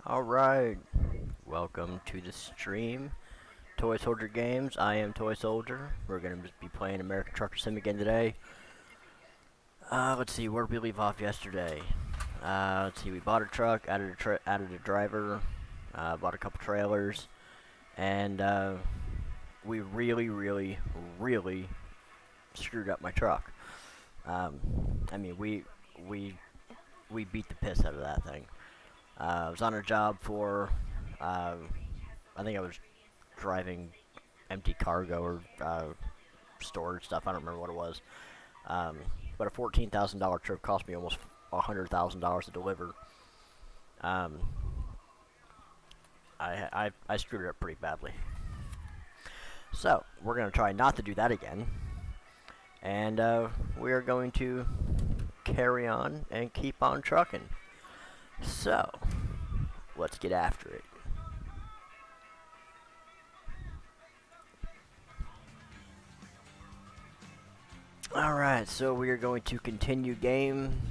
Alright, welcome to the stream. Toy Soldier Games, I am Toy Soldier. We're going to be playing American Trucker Sim again today. Let's see, where did we leave off yesterday? Let's see, we bought a truck, added a driver, bought a couple trailers, and we really screwed up my truck. I mean, we beat the piss out of that thing. I was on a job for, I think I was driving empty cargo or storage stuff. I don't remember what it was. But a $14,000 trip cost me almost $100,000 to deliver. I screwed it up pretty badly. So we're gonna try not to do that again, and we are going to carry on and keep on trucking. So, let's get after it. Alright, so we are going to continue game.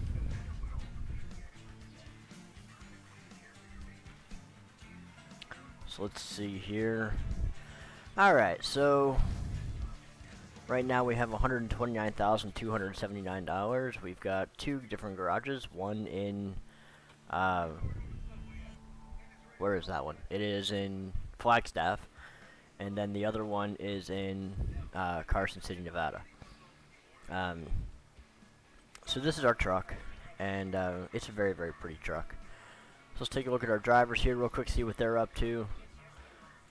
So let's see here. Alright, so right now we have $129,279. We've got two different garages, one in where is that one? It is in Flagstaff, and then the other one is in Carson City, Nevada. So this is our truck, and it's a very pretty truck. So let's take a look at our drivers here real quick, see what they're up to.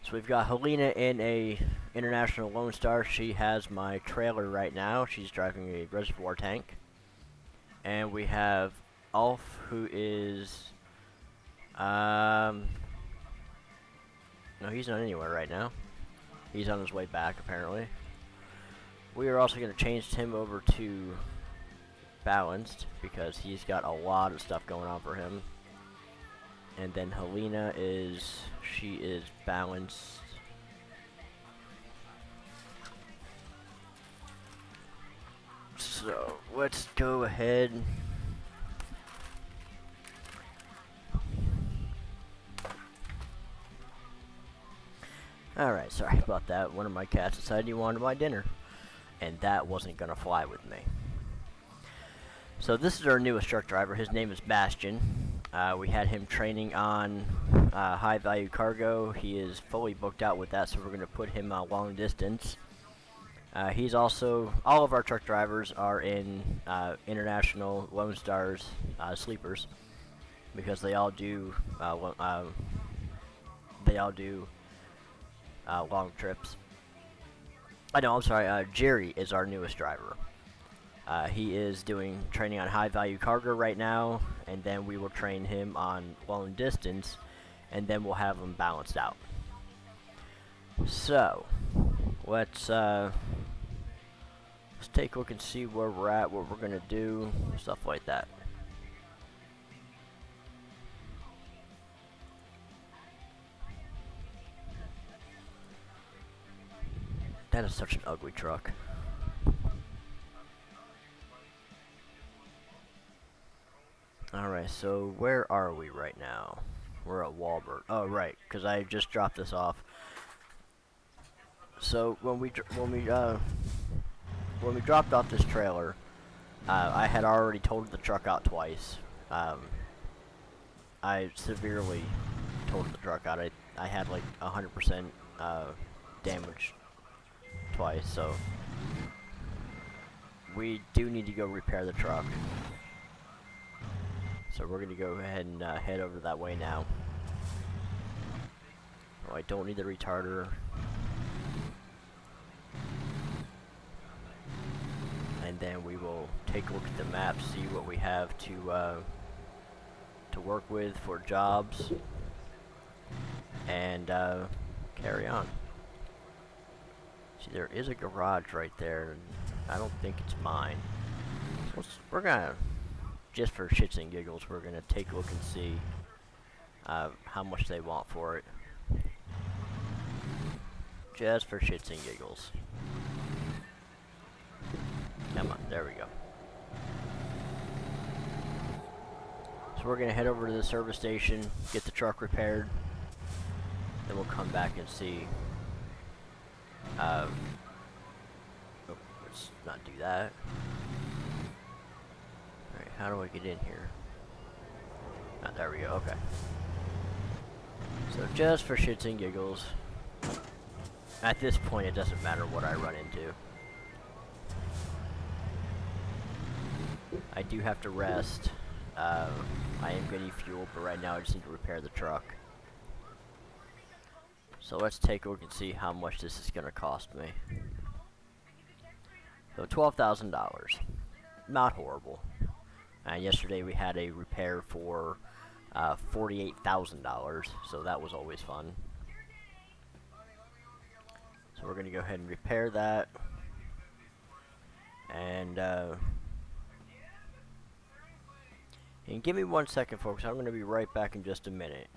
So we've got Helena in a International Lone Star. She has my trailer right now. She's driving a reservoir tank. And we have Alf, who is no, he's not anywhere right now. He's on his way back, apparently. We are also going to change him over to balanced, because he's got a lot of stuff going on for him. And then Helena she is balanced. So let's go ahead. Alright, sorry about that. One of my cats decided he wanted my dinner, and that wasn't gonna fly with me. So this is our newest truck driver. His name is Bastion. We had him training on high value cargo. He is fully booked out with that, so we're gonna put him on long distance. He's also, all of our truck drivers are in International Lone Stars sleepers, because they all do long trips. I'm sorry, Jerry is our newest driver. He is doing training on high value cargo right now, and then we will train him on long distance, and then we'll have him balanced out. So, let's take a look and see where we're at, what we're gonna do, stuff like that. That is such an ugly truck. Alright, so where are we right now? We're at Walbert. Oh, right, because I just dropped this off. So when we dropped off this trailer, I had already totaled the truck out twice. I severely totaled the truck out. I had like 100% damage twice, so we do need to go repair the truck. So we're gonna go ahead and head over that way now. Oh, I don't need the retarder. And then we will take a look at the map, see what we have to work with for jobs, and carry on. See, there is a garage right there, and I don't think it's mine. So we're gonna, just for shits and giggles, we're gonna take a look and see how much they want for it. Just for shits and giggles. Come on, there we go. So So we're gonna head over to the service station, get the truck repaired, then we'll come back and see. Oh, let's not do that. Alright, how do I get in here? Oh, there we go, okay. So just for shits and giggles, at this point it doesn't matter what I run into. I do have to rest. I am getting fuel, but right now I just need to repair the truck. So let's take a look and see how much this is going to cost me. So $12,000. Not horrible. Yesterday we had a repair for $48,000, so that was always fun. So we're going to go ahead and repair that. And give me 1 second, folks. I'm going to be right back in just a minute.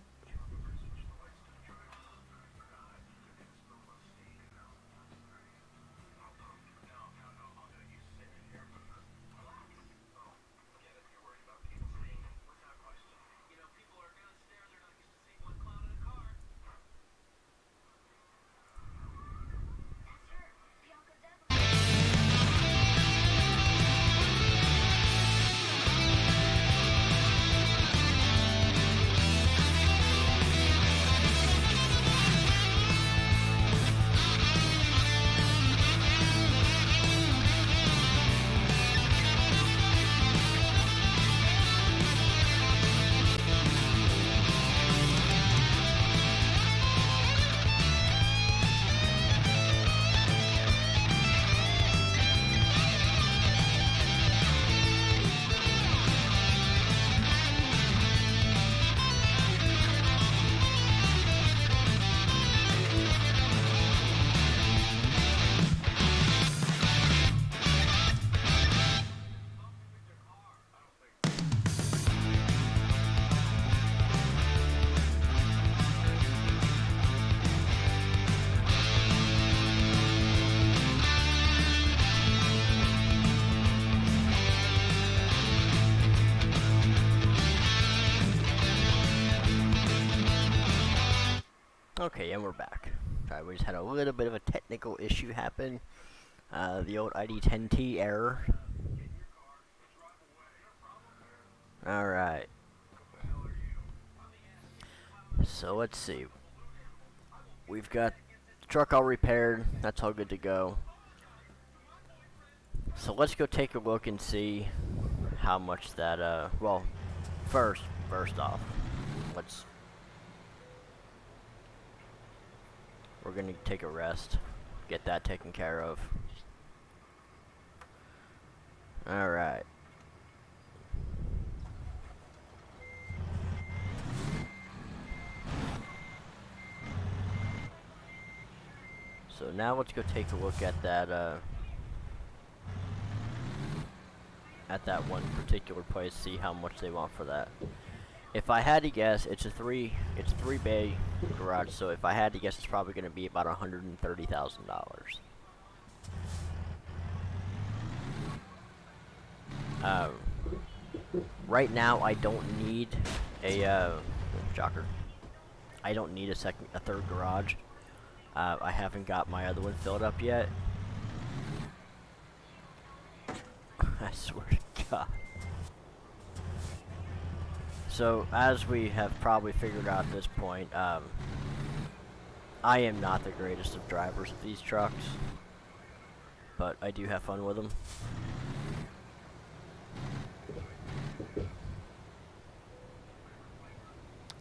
Okay, and we're back. Alright, we just had a little bit of a technical issue happen. The old ID10T error. Alright. So let's see. We've got the truck all repaired. That's all good to go. So let's go take a look and see how much that, well, first off, we're gonna take a rest, get that taken care of. Alright. So now let's go take a look at that one particular place, see how much they want for that. If I had to guess, it's a three bay garage, so if I had to guess, it's probably going to be about $130,000. Right now, I don't need a shocker. I don't need a third garage. I haven't got my other one filled up yet. I swear to God. So, as we have probably figured out at this point, I am not the greatest of drivers of these trucks, but I do have fun with them.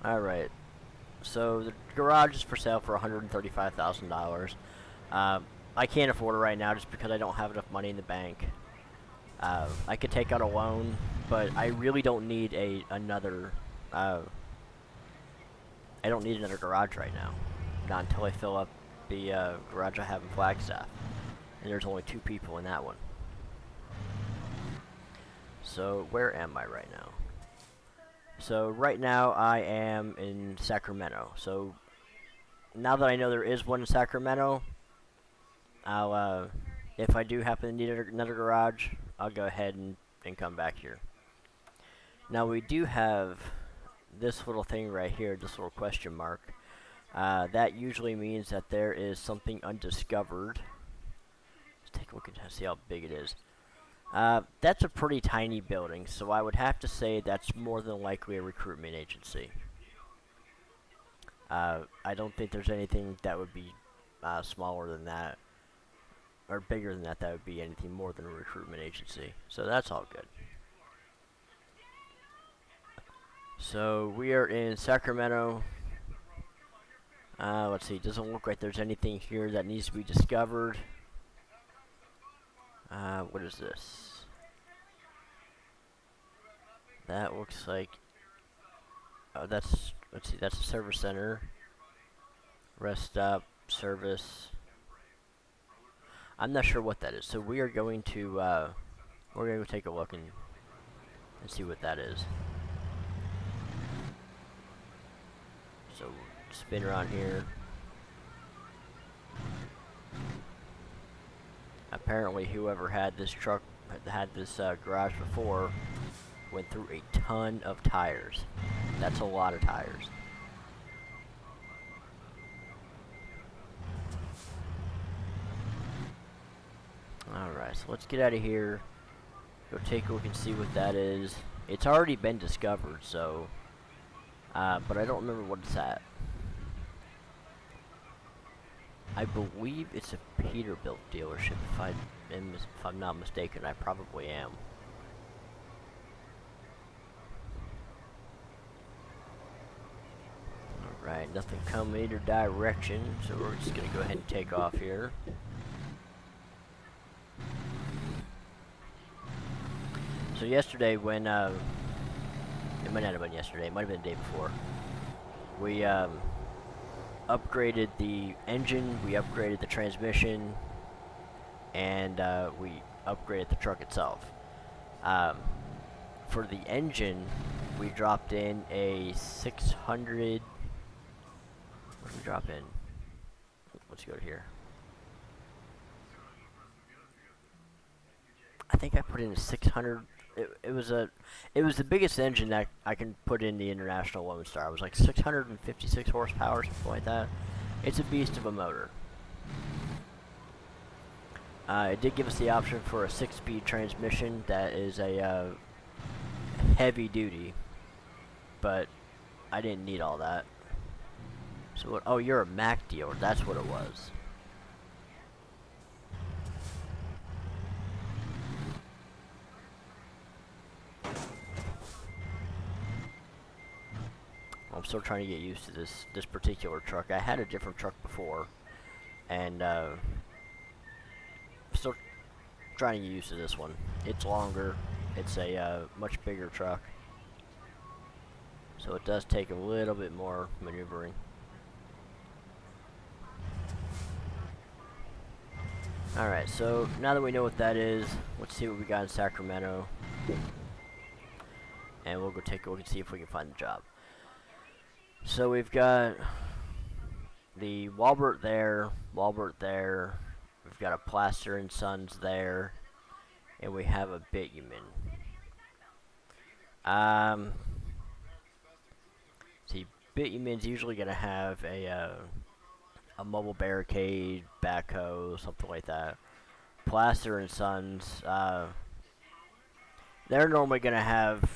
Alright, so the garage is for sale for $135,000. I can't afford it right now just because I don't have enough money in the bank. I could take out a loan, but I really don't need another I don't need another garage right now. Not until I fill up the garage I have in Flagstaff. And there's only 2 people in that one. So, where am I right now? So, right now I am in Sacramento. So, now that I know there is one in Sacramento, I'll, if I do happen to need another garage, I'll go ahead and come back here. Now we do have this little thing right here, this little question mark. That usually means that there is something undiscovered. Let's take a look and see how big it is. That's a pretty tiny building, so I would have to say that's more than likely a recruitment agency. I don't think there's anything that would be smaller than that, or bigger than that, that would be anything more than a recruitment agency. So that's all good. So we are in Sacramento. Let's see, doesn't look like there's anything here that needs to be discovered. What is this? That looks like, oh, that's, let's see, that's a service center. Rest stop, service. I'm not sure what that is, so we are going to, we're going to take a look and see what that is. So, spin around here. Apparently, whoever had this truck, had this garage before, went through a ton of tires. That's a lot of tires. Alright, so let's get out of here. Go take a look and see what that is. It's already been discovered, so... but I don't remember what it's at. I believe it's a Peterbilt dealership, if I'm not mistaken. I probably am. Alright, nothing coming either direction, so we're just gonna go ahead and take off here. So yesterday when, it might not have been yesterday, it might have been the day before, we, upgraded the engine, we upgraded the transmission, and, we upgraded the truck itself. For the engine, we dropped in a 600, what did we drop in? Let's go here. I think I put in a 600. It was the biggest engine that I can put in the International Lone Star. It was like 656 horsepower, something like that. It's a beast of a motor. It did give us the option for a 6-speed transmission that is a heavy duty, but I didn't need all that. So what? Oh, you're a Mack dealer. That's what it was. I'm still trying to get used to this particular truck. I had a different truck before, and still trying to get used to this one. It's longer. It's a much bigger truck, so it does take a little bit more maneuvering. Alright, so now that we know what that is, let's see what we got in Sacramento, and we'll go take a look and see if we can find the job. So we've got the Walbert there, we've got a Plaster and Sons there, and we have a Bitumen. See, Bitumen's usually gonna have a mobile barricade, backhoe, something like that. Plaster and Sons, they're normally gonna have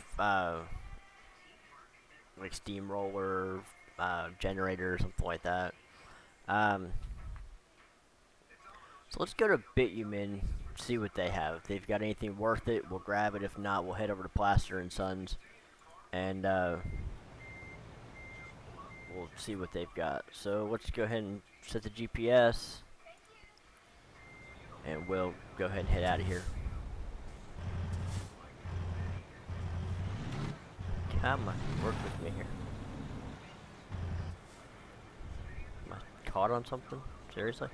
like steamroller, generator, something like that. So let's go to Bitumen, see what they have. If they've got anything worth it, we'll grab it. If not, we'll head over to Plaster and Sons, and we'll see what they've got. So let's go ahead and set the GPS, and we'll go ahead and head out of here. Come on, work with me here. Am I caught on something? Seriously?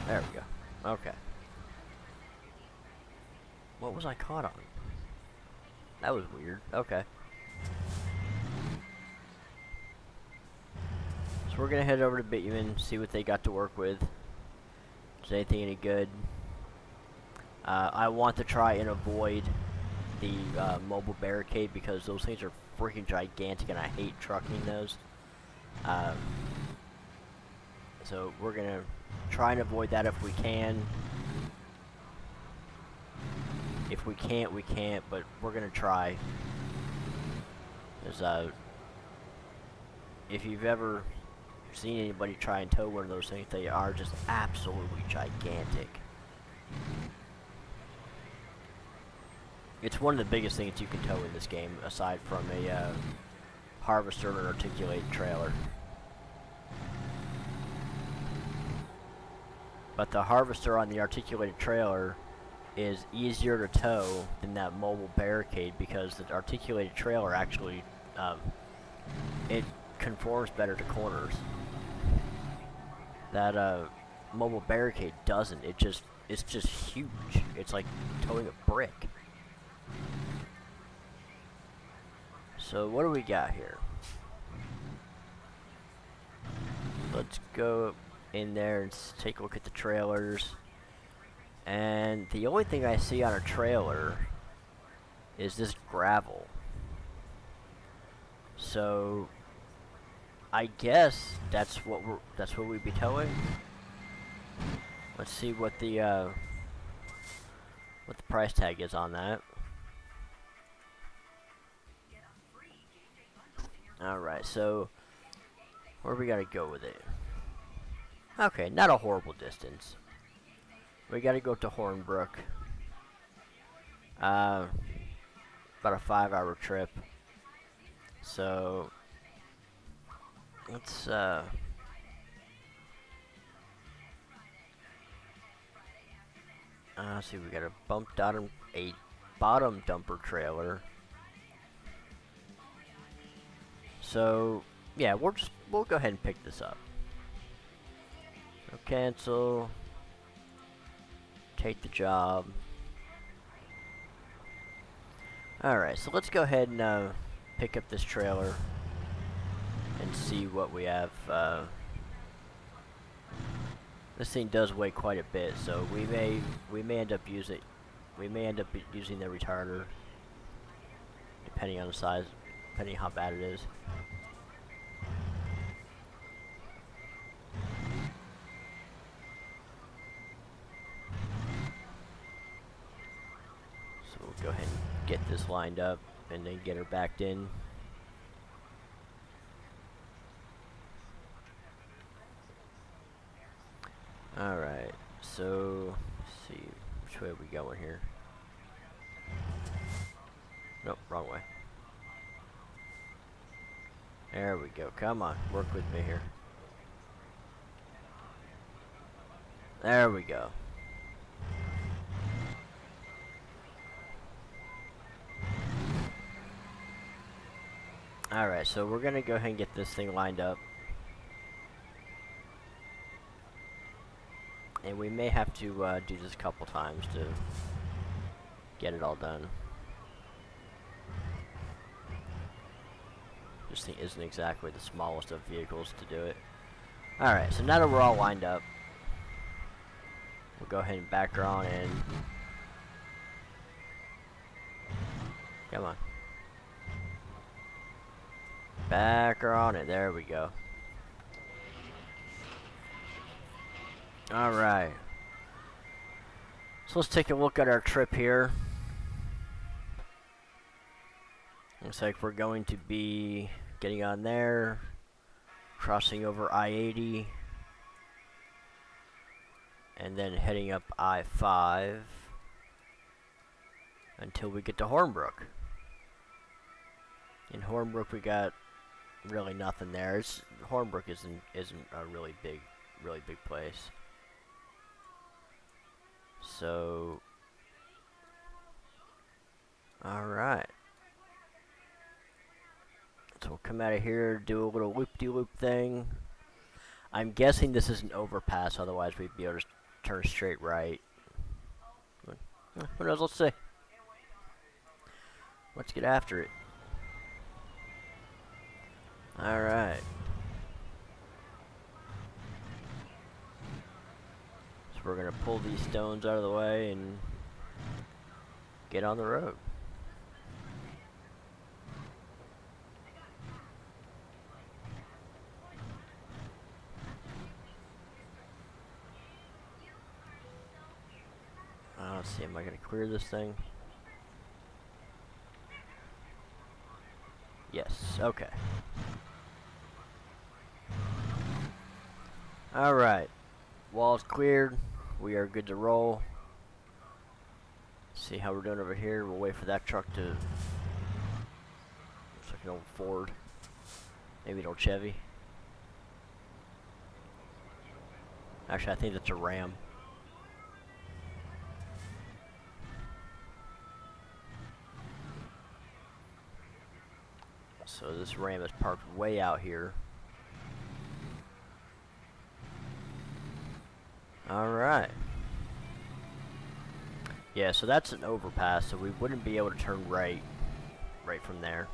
There we go. Okay. What was I caught on? That was weird. Okay. So we're gonna head over to Bitumen, see what they got to work with. Is anything any good? I want to try and avoid the mobile barricade because those things are freaking gigantic and I hate trucking those. So we're gonna try and avoid that if we can. If we can't, we can't, but we're gonna try. Because if you've ever seen anybody try and tow one of those things, they are just absolutely gigantic. It's one of the biggest things you can tow in this game, aside from a harvester or an articulated trailer. But the harvester on the articulated trailer is easier to tow than that mobile barricade because the articulated trailer actually it conforms better to corners. That mobile barricade doesn't. It's just huge. It's like towing a brick. So what do we got here? Let's go in there and take a look at the trailers. And the only thing I see on a trailer is this gravel. So I guess that's what we'd be towing. Let's see what the price tag is on that. Alright, so where we gotta go with it? Okay, not a horrible distance. We gotta go to Hornbrook. About a 5-hour trip. So let's see, we got a bottom dumper trailer. So yeah, we'll go ahead and pick this up. So cancel. Take the job. Alright, so let's go ahead and pick up this trailer and see what we have. This thing does weigh quite a bit, so we may end up using the retarder, depending on the size, depending how bad it is. So we'll go ahead and get this lined up and then get her backed in. Alright, so let's see, which way are we going here? Nope, wrong way. There we go, come on, work with me here. There we go. Alright, so we're gonna go ahead and get this thing lined up. And we may have to do this a couple times to get it all done. This thing isn't exactly the smallest of vehicles to do it. Alright, so now that we're all lined up, we'll go ahead and back her on in. Come on. Back her on it, there we go. Alright. So let's take a look at our trip here. Looks like we're going to be getting on there, crossing over I-80, and then heading up I-5 until we get to Hornbrook. In Hornbrook we got really nothing there. Hornbrook isn't a really big place. So, alright. So we'll come out of here, do a little loop-de-loop thing. I'm guessing this is an overpass, otherwise we'd be able to turn straight right. Who knows, let's see. Let's get after it. Alright. So we're gonna pull these stones out of the way and get on the road. Let's see, am I gonna clear this thing? Yes, okay. Alright. Wall's cleared. We are good to roll. See how we're doing over here. We'll wait for that truck to... Looks like an old Ford. Maybe an old Chevy. Actually, I think that's a Ram. So this Ram is parked way out here. Alright. Yeah, so that's an overpass, so we wouldn't be able to turn right from there.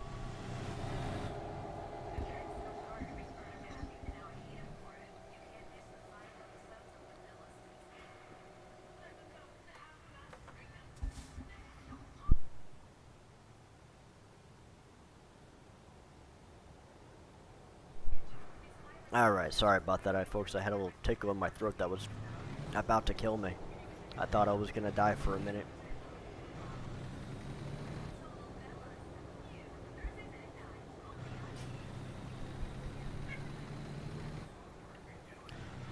Alright, sorry about that, folks. I had a little tickle in my throat that was about to kill me. I thought I was gonna die for a minute.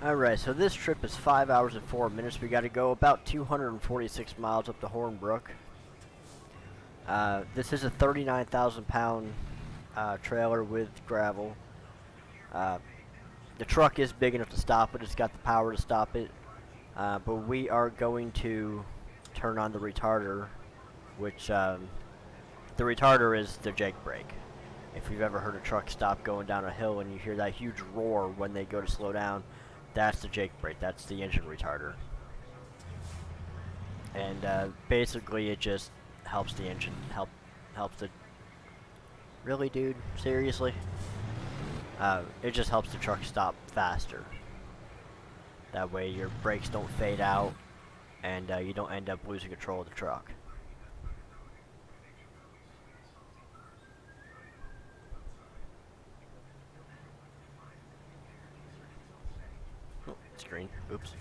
Alright, so this trip is 5 hours and 4 minutes. We gotta go about 246 miles up to Hornbrook. This is a 39,000 pound trailer with gravel. The truck is big enough to stop it. It's got the power to stop it. But we are going to turn on the retarder, which the retarder is the jake brake. If you've ever heard a truck stop going down a hill and you hear that huge roar when they go to slow down, that's the jake brake. That's the engine retarder. And basically, it just helps the engine helps the. Really, dude? Seriously? It just helps the truck stop faster. That way your brakes don't fade out, and you don't end up losing control of the truck. Oh, screen. Oops.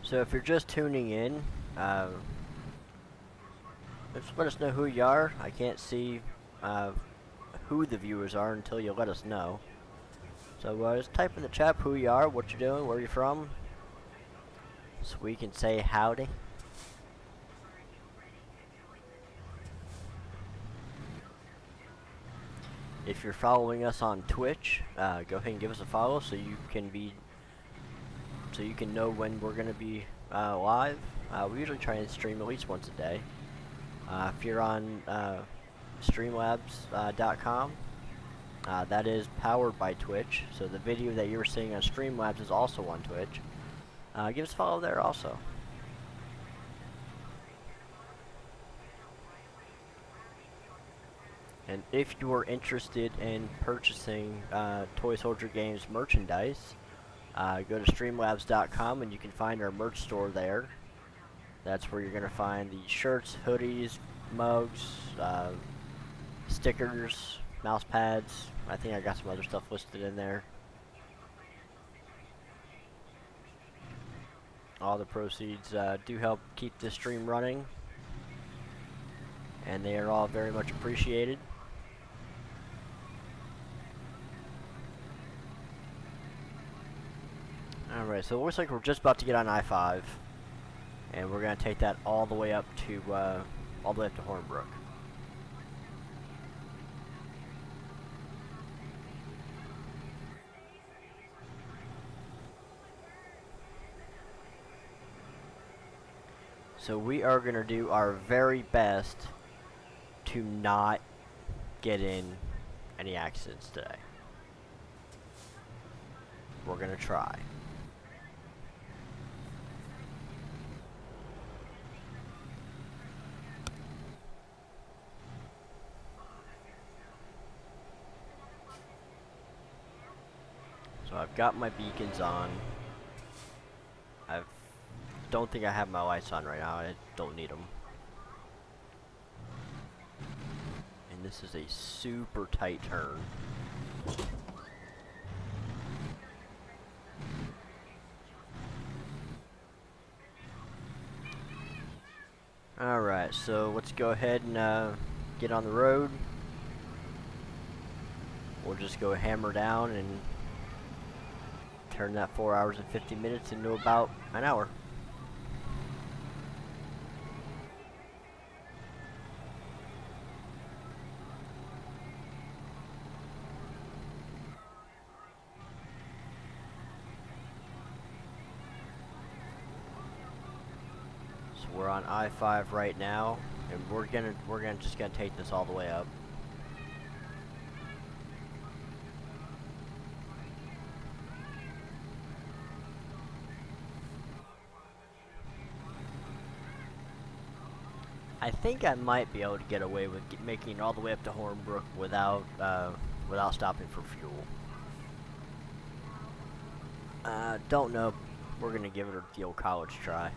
So if you're just tuning in, just let us know who you are. I can't see who the viewers are until you let us know. So just type in the chat who you are, what you're doing, where you're from, so we can say howdy. If you're following us on Twitch, go ahead and give us a follow so you can know when we're gonna be live. We usually try and stream at least once a day. If you're on Streamlabs.com, that is powered by Twitch, so the video that you're seeing on Streamlabs is also on Twitch. Give us a follow there also. And if you are interested in purchasing Toy Soldier Games merchandise, go to Streamlabs.com and you can find our merch store there. That's where you're going to find the shirts, hoodies, mugs, stickers, mouse pads. I think I got some other stuff listed in there. All the proceeds do help keep this stream running, and they are all very much appreciated. Alright, so it looks like we're just about to get on I-5, and we're going to take that all the way up to Hornbrook. So we are going to do our very best to not get in any accidents today. We're going to try. So I've got my beacons on. I don't think I have my lights on right now. I don't need them. And this is a super tight turn. Alright, so let's go ahead and get on the road. We'll just go hammer down and turn that 4 hours and 50 minutes into about an hour. So we're on I-5 right now, and we're just gonna take this all the way up. I think I might be able to get away with making it all the way up to Hornbrook without stopping for fuel. Don't know. We're gonna give it the old college try.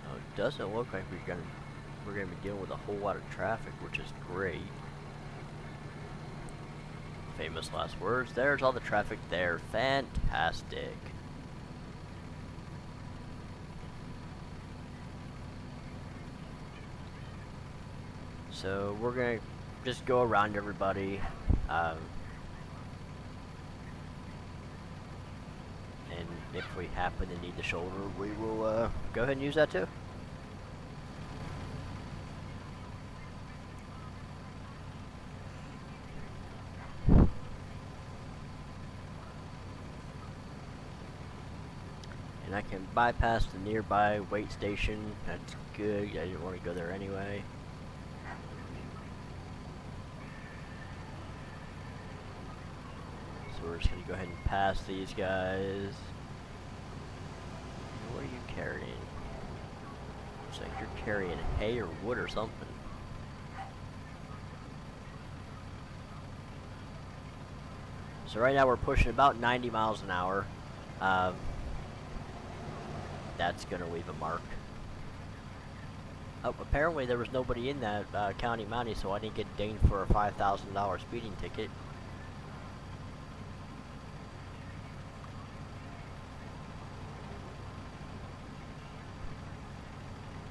Oh, it doesn't look like we're gonna be dealing with a whole lot of traffic, which is great. Famous last words. There's all the traffic there. Fantastic. So we're gonna just go around everybody. And if we happen to need the shoulder, we will go ahead and use that too. And I can bypass the nearby weight station. That's good. I didn't want to go there anyway. So we're just going to go ahead and pass these guys. What are you carrying? Looks like you're carrying hay or wood or something. So right now we're pushing about 90 miles an hour. That's gonna leave a mark. Oh, apparently there was nobody in that county mountie, so I didn't get dinged for a $5,000 speeding ticket.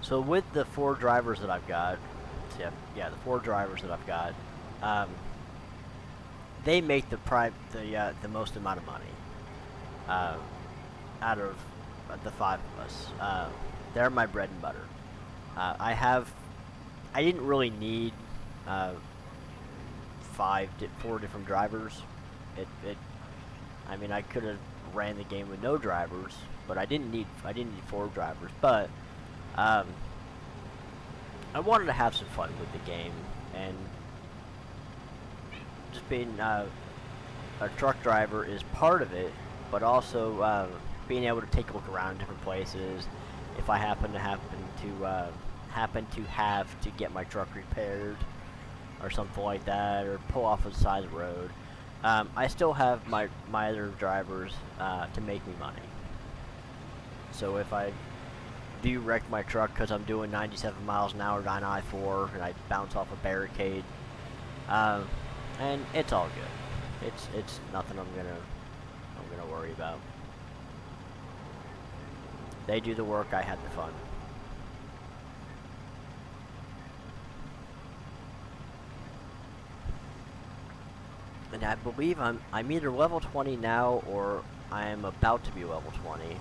So with the 4 drivers that I've got, yeah, the 4 drivers that I've got, they make the most amount of money out of the 5 of us. They're my bread and butter. I didn't really need 4 different drivers. I mean, I could have ran the game with no drivers, but I didn't need 4 drivers. But I wanted to have some fun with the game, and just being a truck driver is part of it, but also being able to take a look around different places. If I happen to have to get my truck repaired or something like that, or pull off the side of the road, I still have my other drivers to make me money. So if I do wreck my truck because I'm doing 97 miles an hour down I-4 and I bounce off a barricade, and it's all good. It's nothing I'm gonna worry about. They do the work, I had the fun. And I believe I'm either level 20 now, or I am about to be level 20.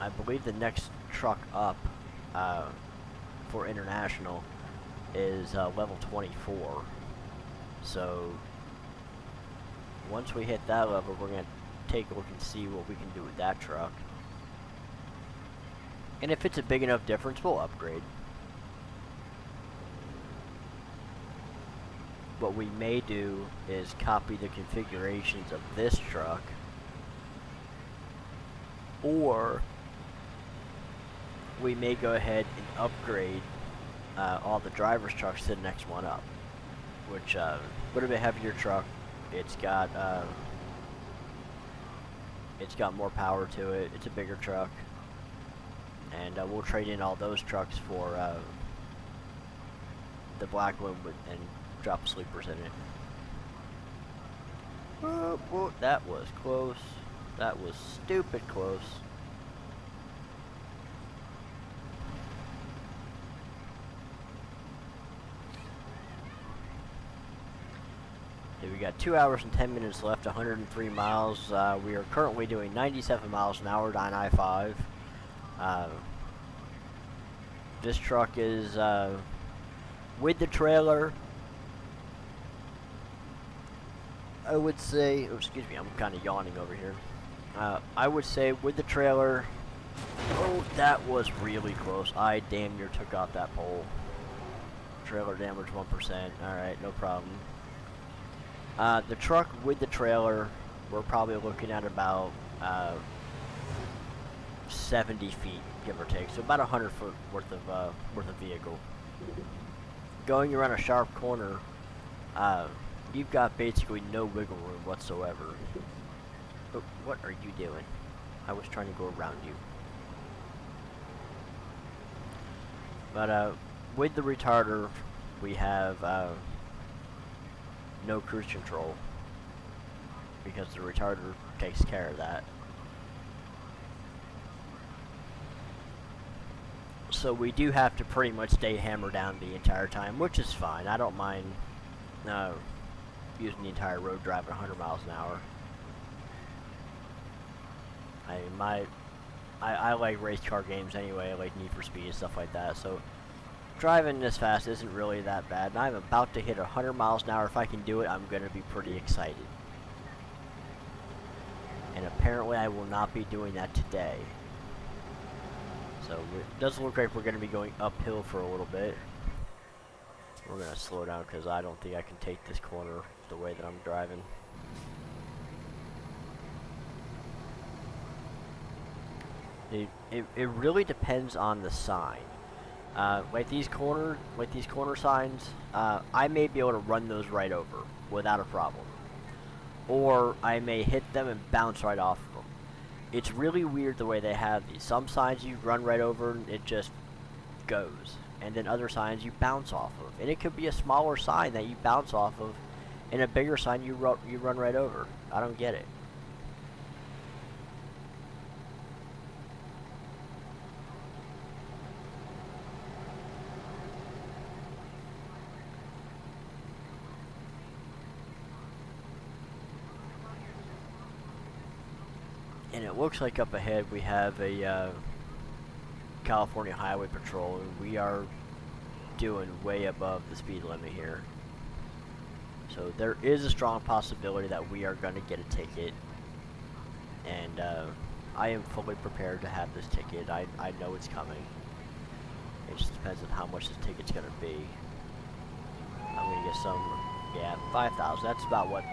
I believe the next truck up for international is level 24. So once we hit that level, we're going to take a look and see what we can do with that truck. And if it's a big enough difference, we'll upgrade. What we may do is copy the configurations of this truck or we may go ahead and upgrade all the driver's trucks to the next one up, which a little bit heavier truck. It's got more power to it. It's a bigger truck, and we'll trade in all those trucks for the black one and drop sleepers in it. Oh, that was close. That was stupid close. Okay, we got 2 hours and 10 minutes left, 103 miles. We are currently doing 97 miles an hour down I-5. This truck is with the trailer. I would say, oh, excuse me, I'm kind of yawning over here. I would say with the trailer, oh, that was really close. I damn near took out that pole. Trailer damage 1%. Alright, no problem. The truck with the trailer, we're probably looking at about 70 feet, give or take. So about 100 foot worth of vehicle. Going around a sharp corner, you've got basically no wiggle room whatsoever. But what are you doing? I was trying to go around you. But with the retarder, we have no cruise control because the retarder takes care of that. So we do have to pretty much stay hammered down the entire time, which is fine. I don't mind using the entire road driving 100 miles an hour. I like race car games anyway. I like Need for Speed and stuff like that. So driving this fast isn't really that bad. And I'm about to hit 100 miles an hour. If I can do it, I'm going to be pretty excited. And apparently I will not be doing that today. So it does look like we're going to be going uphill for a little bit. We're going to slow down because I don't think I can take this corner the way that I'm driving. It really depends on the sign. Like these corner signs, I may be able to run those right over without a problem. Or I may hit them and bounce right off of them. It's really weird the way they have these. Some signs you run right over and it just goes. And then other signs you bounce off of. And it could be a smaller sign that you bounce off of, and a bigger sign you run right over. I don't get it. And it looks like up ahead we have a California Highway Patrol, and we are doing way above the speed limit here. So there is a strong possibility that we are going to get a ticket, and I am fully prepared to have this ticket. I know it's coming. It just depends on how much this ticket's going to be. I'm going to get some, yeah, 5,000. That's about what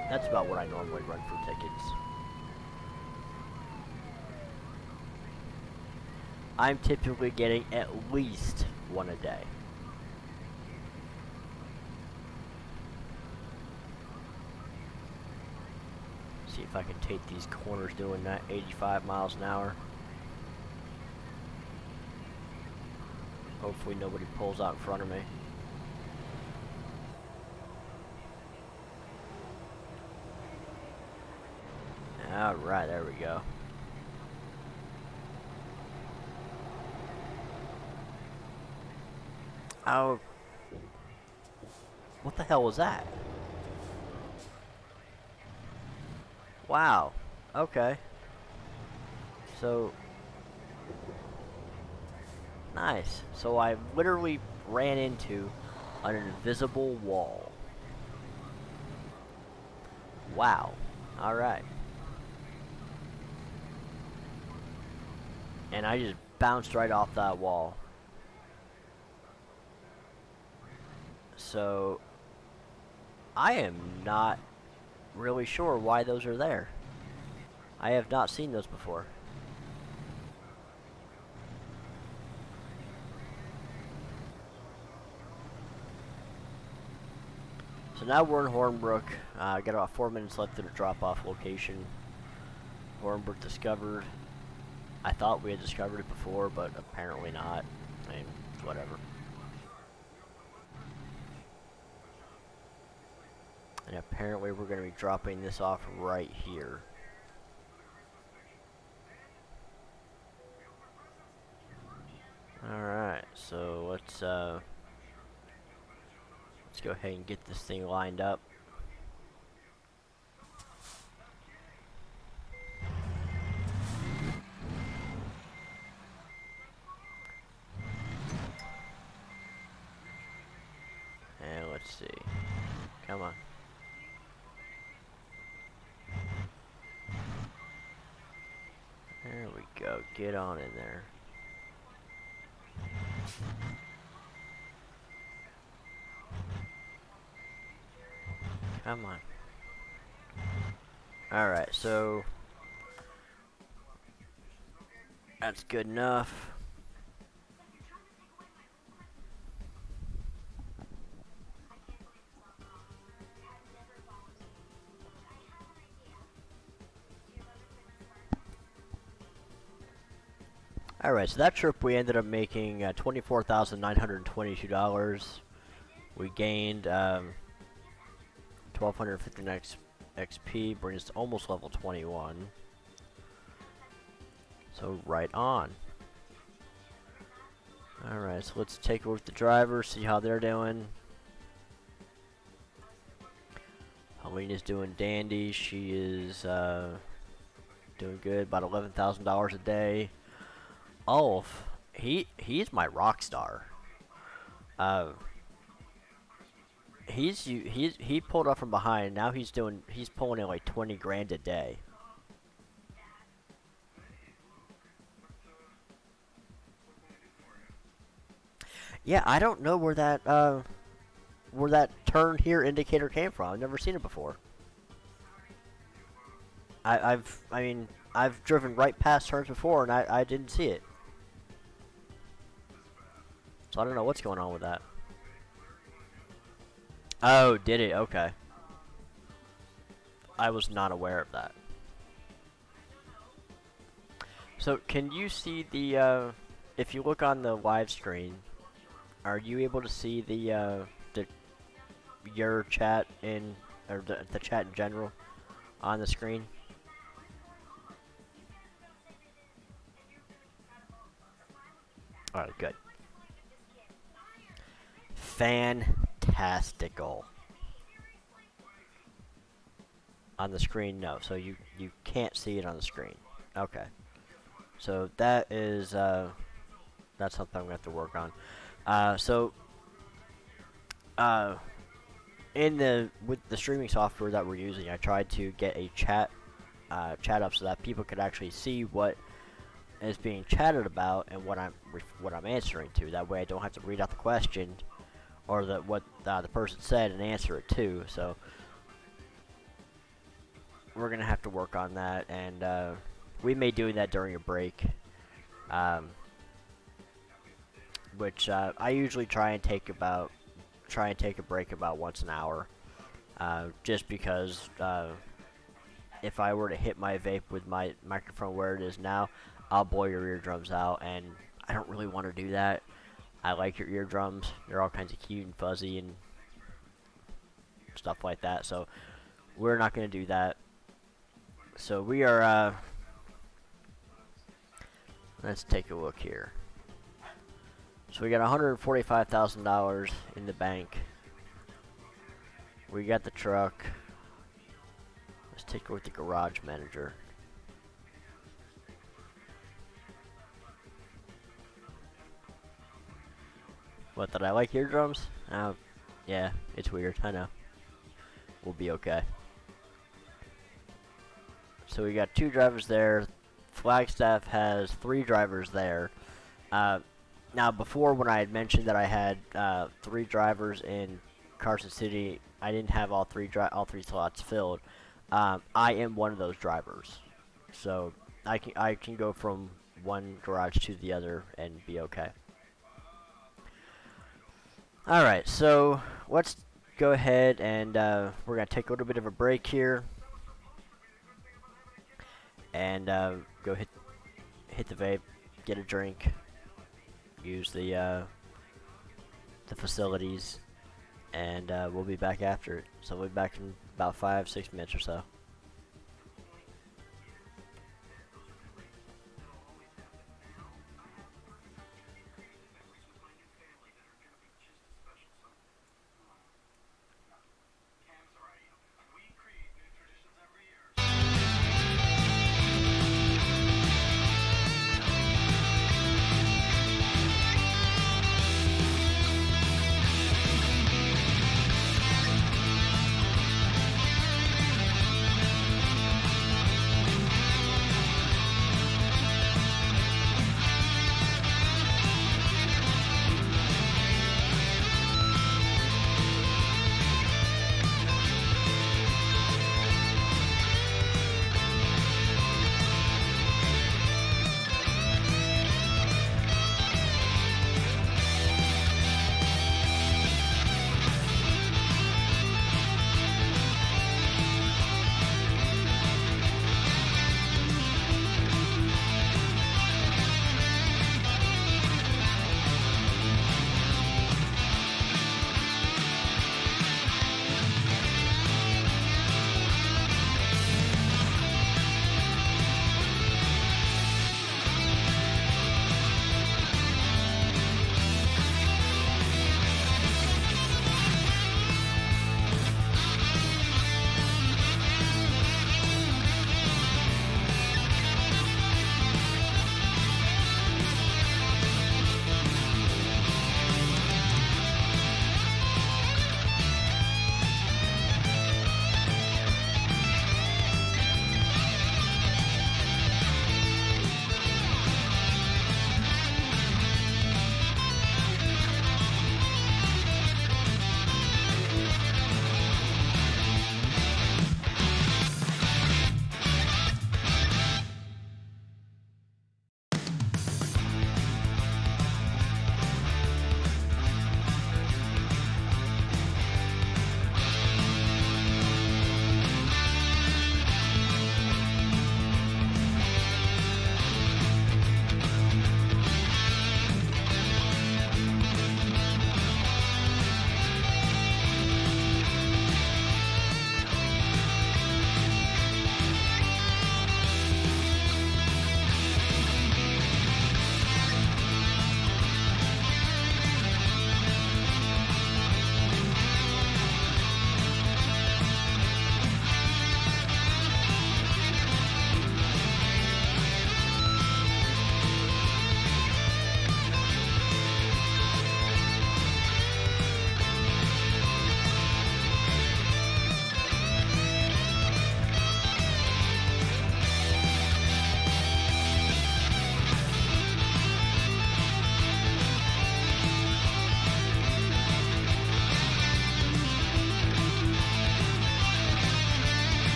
I normally run for tickets. I'm typically getting at least one a day. See if I can take these corners doing that 85 miles an hour. Hopefully nobody pulls out in front of me. Alright, there we go. Oh. What the hell was that? Wow. Okay. So. Nice. So I literally ran into an invisible wall. Wow. Alright. And I just bounced right off that wall. So, I am not really sure why those are there. I have not seen those before. So now we're in Hornbrook. Got about 4 minutes left to the drop-off location. Hornbrook discovered. I thought we had discovered it before, but apparently not. I mean, whatever. And apparently we're going to be dropping this off right here. Alright, so let's go ahead and get this thing lined up. And let's see. Come on. There we go. Get on in there. Come on. Alright, so that's good enough. Alright, so that trip we ended up making $24,922. We gained 1,259 XP, brings us to almost level 21. So right on. Alright, so let's take a look at the drivers, see how they're doing. Helena's doing dandy. She is doing good, about $11,000 a day. Ulf, he's my rock star. He pulled up from behind. Now he's pulling in like 20 grand a day. Yeah, I don't know where that turn here indicator came from. I've never seen it before. I mean, I've driven right past turns before and I didn't see it. So I don't know what's going on with that. Oh, did it? Okay. I was not aware of that. So, can you see the, if you look on the live screen, are you able to see your chat or the chat in general on the screen? Alright, good. Fantastical. On the screen, no. So you can't see it on the screen. Okay. So that is that's something I'm gonna have to work on. With the streaming software that we're using, I tried to get a chat up so that people could actually see what is being chatted about and what I'm answering to. That way, I don't have to read out the question or what the person said and answer it too. So we're gonna have to work on that, and we may do that during a break, which I usually try and take a break about once an hour, just because if I were to hit my vape with my microphone where it is now, I'll blow your eardrums out, and I don't really want to do that. I like your eardrums. They're all kinds of cute and fuzzy and stuff like that, so we're not going to do that. So we are, let's take a look here. So we got $145,000 in the bank. We got the truck. Let's take a look at the garage manager. What, did I like eardrums? Yeah, it's weird, I know. We'll be okay. So we got 2 drivers there. Flagstaff has 3 drivers there. Now, before, when I had mentioned that I had 3 drivers in Carson City, I didn't have all three slots filled. I am one of those drivers, so I can go from one garage to the other and be okay. All right, so let's go ahead and we're going to take a little bit of a break here. And go hit the vape, get a drink, use the facilities, and we'll be back after it. So we'll be back in about 5-6 minutes or so.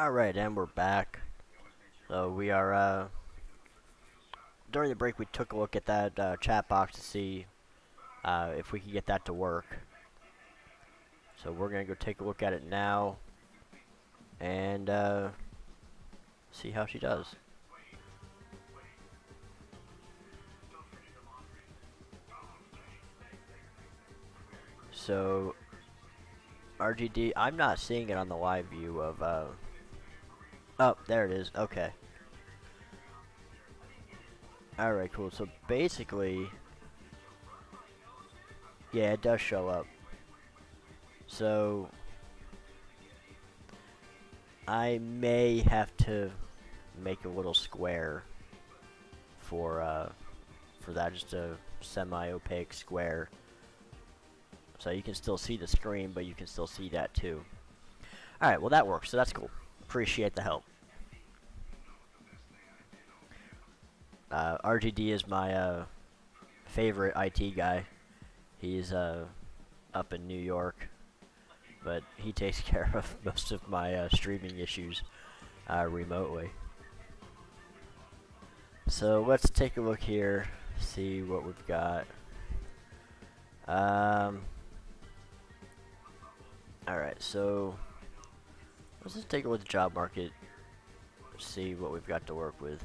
Alright, and we're back. So we are, during the break we took a look at that chat box to see if we could get that to work. So we're going to go take a look at it now and see how she does. So, RGD, I'm not seeing it on the live view of, oh, there it is, okay. Alright, cool, so basically, yeah, it does show up. So, I may have to make a little square for that, just a semi-opaque square. So you can still see the screen, but you can still see that too. Alright, well that works, so that's cool. Appreciate the help. RGD is my favorite IT guy. He's up in New York, but he takes care of most of my streaming issues remotely. So let's take a look here, see what we've got. Alright, so let's just take a look at the job market, see what we've got to work with.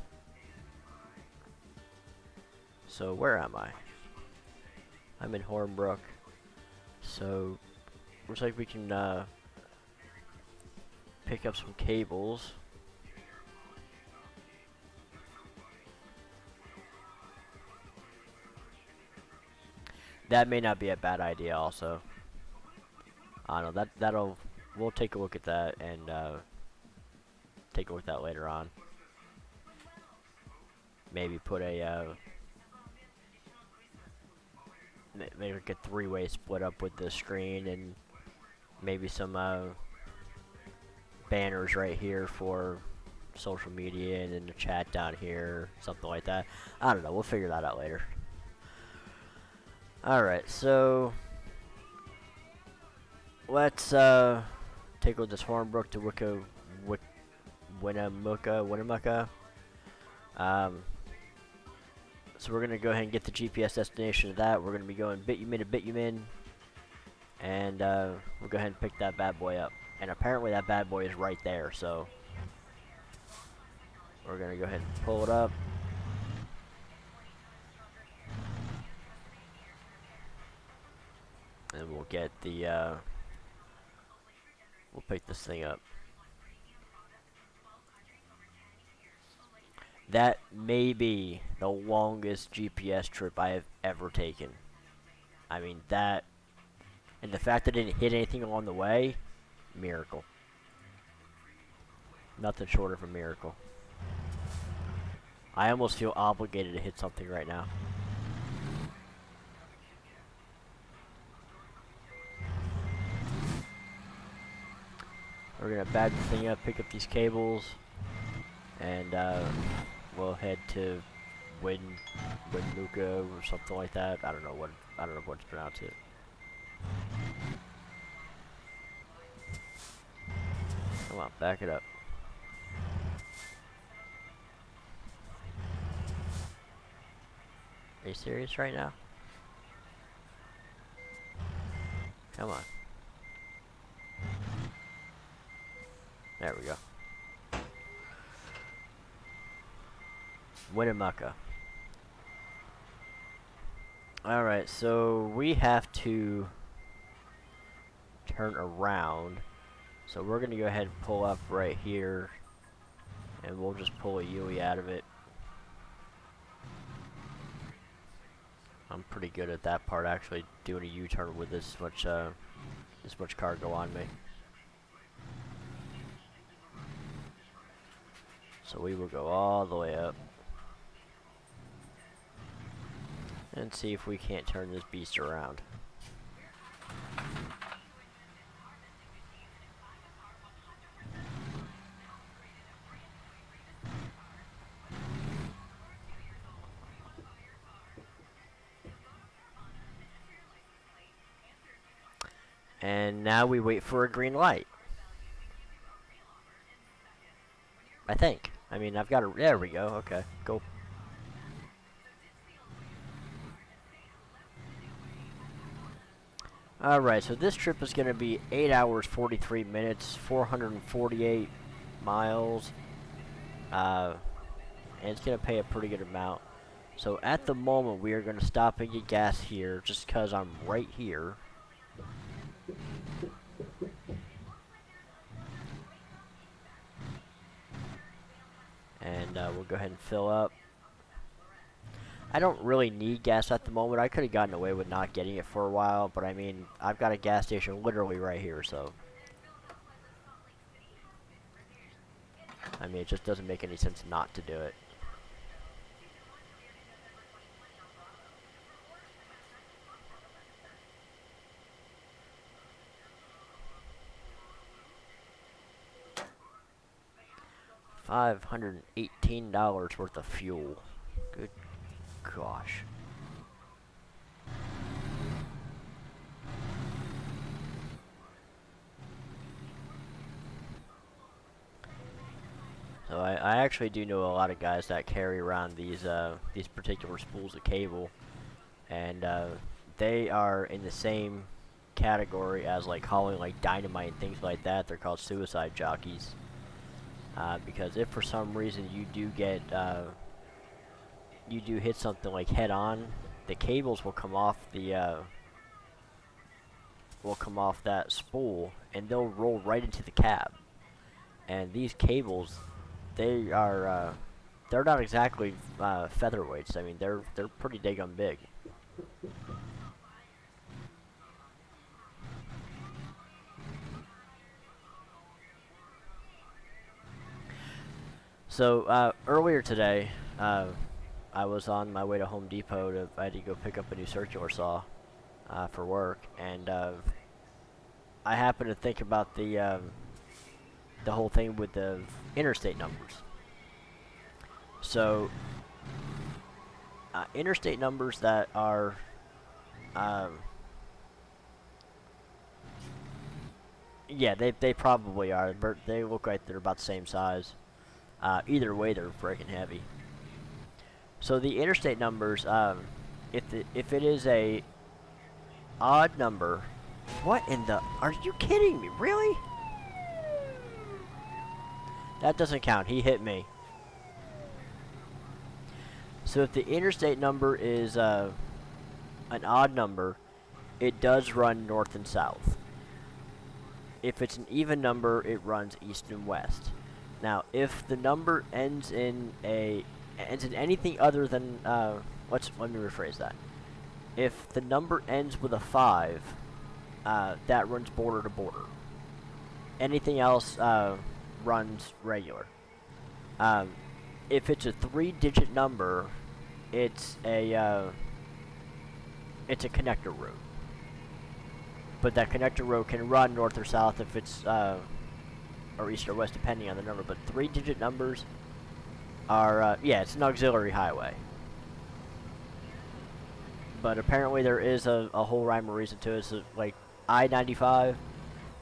So where am I? I'm in Hornbrook. So looks like we can pick up some cables. That may not be a bad idea also. I don't know, we'll take a look at that and take a look at that later on. Maybe put a maybe like a three-way split up with the screen and maybe some banners right here for social media and then the chat down here, something like that. I don't know, we'll figure that out later. Alright, so let's take a look at this Hornbrook to Winnemucca. So we're gonna go ahead and get the GPS destination of that. We're gonna be going bitumen to bitumen, and we'll go ahead and pick that bad boy up. And apparently that bad boy is right there, so we're gonna go ahead and pull it up. And we'll get the, we'll pick this thing up. That may be the longest GPS trip I have ever taken. I mean, that, and the fact that it didn't hit anything along the way, miracle. Nothing short of a miracle. I almost feel obligated to hit something right now. We're gonna bag the thing up, pick up these cables, and we'll head to Winnemucca or something like that. I don't know what to pronounce it. Come on, back it up. Are you serious right now? Come on. There we go. Winnemucca. Alright, so we have to turn around. So we're going to go ahead and pull up right here. And we'll just pull a Yui out of it. I'm pretty good at that part, actually, doing a U-turn with this much cargo on me. So we will go all the way up. And see if we can't turn this beast around. And now we wait for a green light. I think. I mean, I've got a... There we go. Okay, cool. Alright, so this trip is going to be 8 hours, 43 minutes, 448 miles. And it's going to pay a pretty good amount. So at the moment, we are going to stop and get gas here, just because I'm right here. And we'll go ahead and fill up. I don't really need gas at the moment. I could have gotten away with not getting it for a while, but I mean, I've got a gas station literally right here, so. I mean, it just doesn't make any sense not to do it. $518 worth of fuel. Good gosh. So I actually do know a lot of guys that carry around these particular spools of cable, and they are in the same category as like hauling like dynamite and things like that. They're called suicide jockeys. Because if for some reason you do get you do hit something like head on, the cables will come off the that spool and they'll roll right into the cab. And these cables, they are they're not exactly featherweights. I mean, they're pretty daggum big. So earlier today, I was on my way to Home Depot. I had to go pick up a new circular saw for work, and I happened to think about the whole thing with the interstate numbers. So interstate numbers that are yeah, they probably are. They look like they're about the same size. Either way, they're freaking heavy. So the interstate numbers, if it is a odd number, what in the? Are you kidding me? Really? That doesn't count. He hit me. So if the interstate number is an odd number, it does run north and south. If it's an even number, it runs east and west. Now, if the number ends in anything other than let me rephrase that. If the number ends with a 5, that runs border to border. Anything else runs regular. If it's a 3-digit number, it's a connector road. But that connector road can run north or south if it's or east or west, depending on the number. But 3-digit numbers are yeah, it's an auxiliary highway. But apparently there is a whole rhyme or reason to it. So like I-95,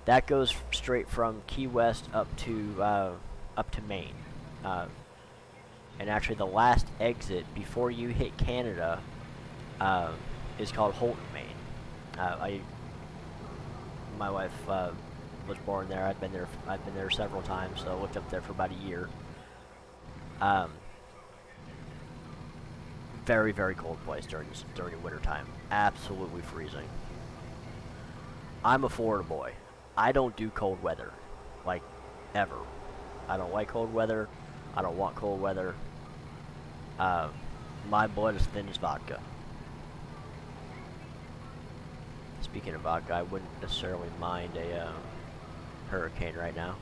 that goes straight from Key West up to Maine. And actually the last exit before you hit Canada is called Holton, Maine. My wife was born there. I've been there several times, so I lived up there for about a year. Very, very cold place during the winter time. Absolutely freezing. I'm a Florida boy. I don't do cold weather, like, ever. I don't like cold weather. I don't want cold weather. My blood is thin as vodka. Speaking of vodka, I wouldn't necessarily mind a hurricane right now.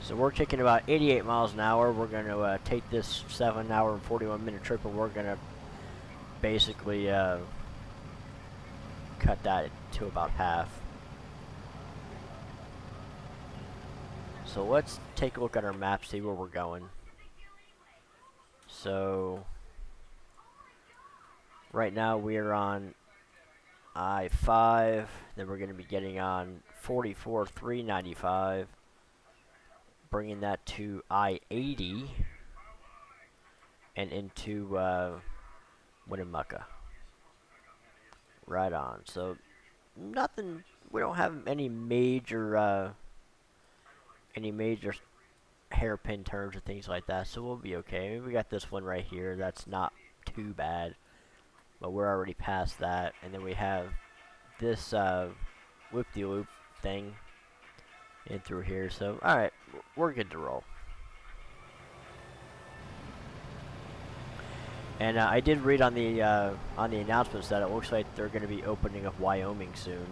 So we're kicking about 88 miles an hour. We're going to take this 7-hour and 41-minute trip, and we're going to basically cut that to about half. So let's take a look at our map, see where we're going. So right now we are on I-5. Then we're going to be getting on 44 395, bringing that to I-80 and into Winnemucca. Right on. So nothing. We don't have any major hairpin turns or things like that. So we'll be okay. We got this one right here. That's not too bad, but we're already past that. And then we have this loop-de-loop thing in through here. So all right, we're good to roll. And I did read on the announcements that it looks like they're going to be opening up Wyoming soon.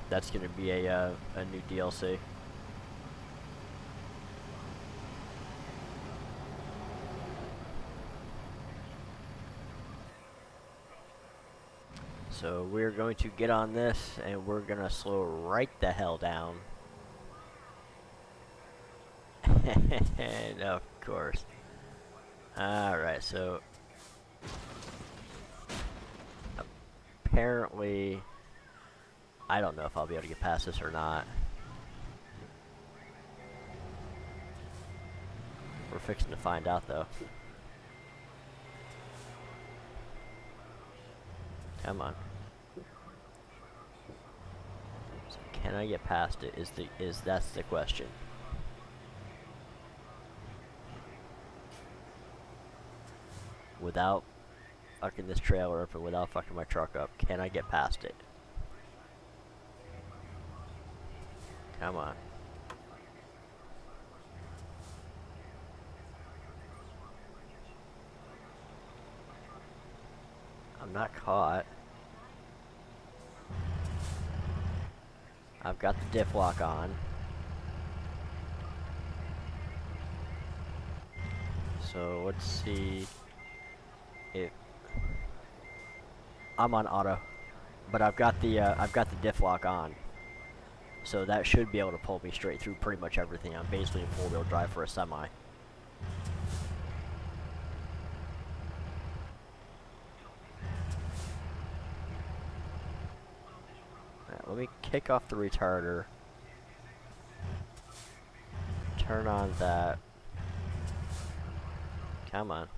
That's going to be a new DLC. So we're going to get on this, and we're going to slow right the hell down. And of course. Alright, so apparently I don't know if I'll be able to get past this or not. We're fixing to find out though. Come on. So can I get past it? That's the question. Without fucking this trailer up and without fucking my truck up, can I get past it? Come on. I'm not caught. I've got the diff lock on. So let's see if I'm on auto, but I've got the diff lock on. So that should be able to pull me straight through pretty much everything. I'm basically in four-wheel drive for a semi. Alright, let me kick off the retarder. Turn on that. Come on.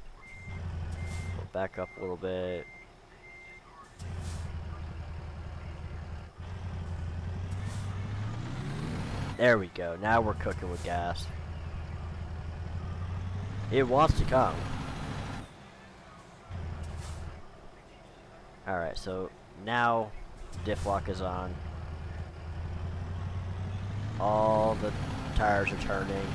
We'll back up a little bit. There we go. Now we're cooking with gas. It wants to come. Alright, so now diff lock is on. All the tires are turning.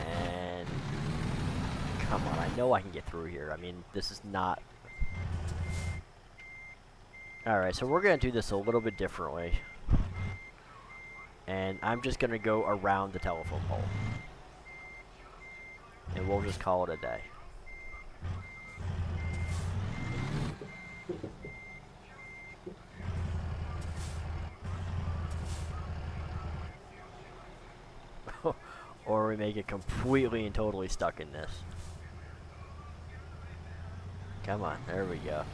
And come on, I know I can get through here. I mean, this is not... Alright, so we're going to do this a little bit differently. And I'm just going to go around the telephone pole. And we'll just call it a day. Or we may get completely and totally stuck in this. Come on, there we go.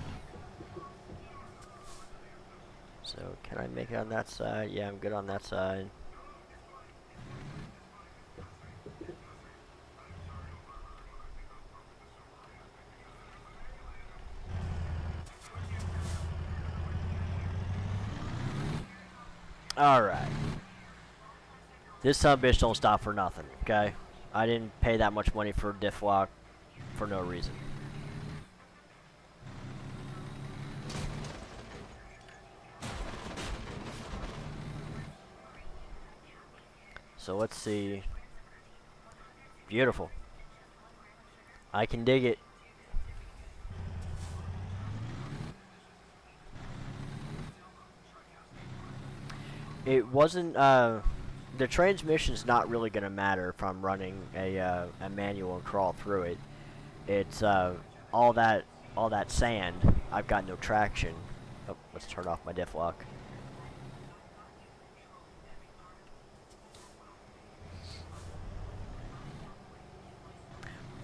So, can I make it on that side? Yeah, I'm good on that side. Alright. This subbitch don't stop for nothing, okay? I didn't pay that much money for diff lock for no reason. So let's see. Beautiful. I can dig it. It wasn't, the transmission's not really going to matter if I'm running a manual and crawl through it. It's, all that sand, I've got no traction. Oh, let's turn off my diff lock.